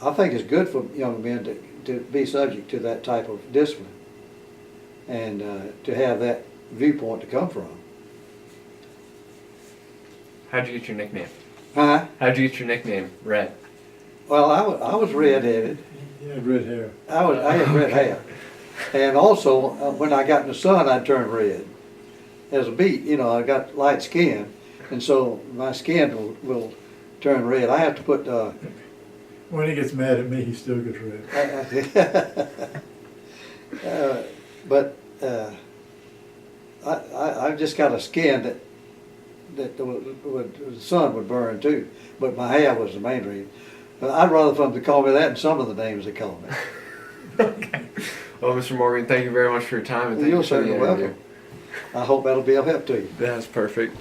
I think it's good for young men to be subject to that type of discipline and to have that viewpoint to come from. How'd you get your nickname? Huh? How'd you get your nickname, Red? Well, I was red-headed. You had red hair. I had red hair. And also, when I got in the sun, I'd turn red. As a beat, I got light skin, and so my skin will turn red. I have to put When he gets mad at me, he still gets red. But I've just got a skin that the sun would burn too, but my hair was the main reason. But I'd rather for them to call me that than some of the names they call me. Okay. Well, Mr. Morgan, thank you very much for your time and thank You're you for the certainly interview. welcome. I hope that'll be of help to you. That's perfect.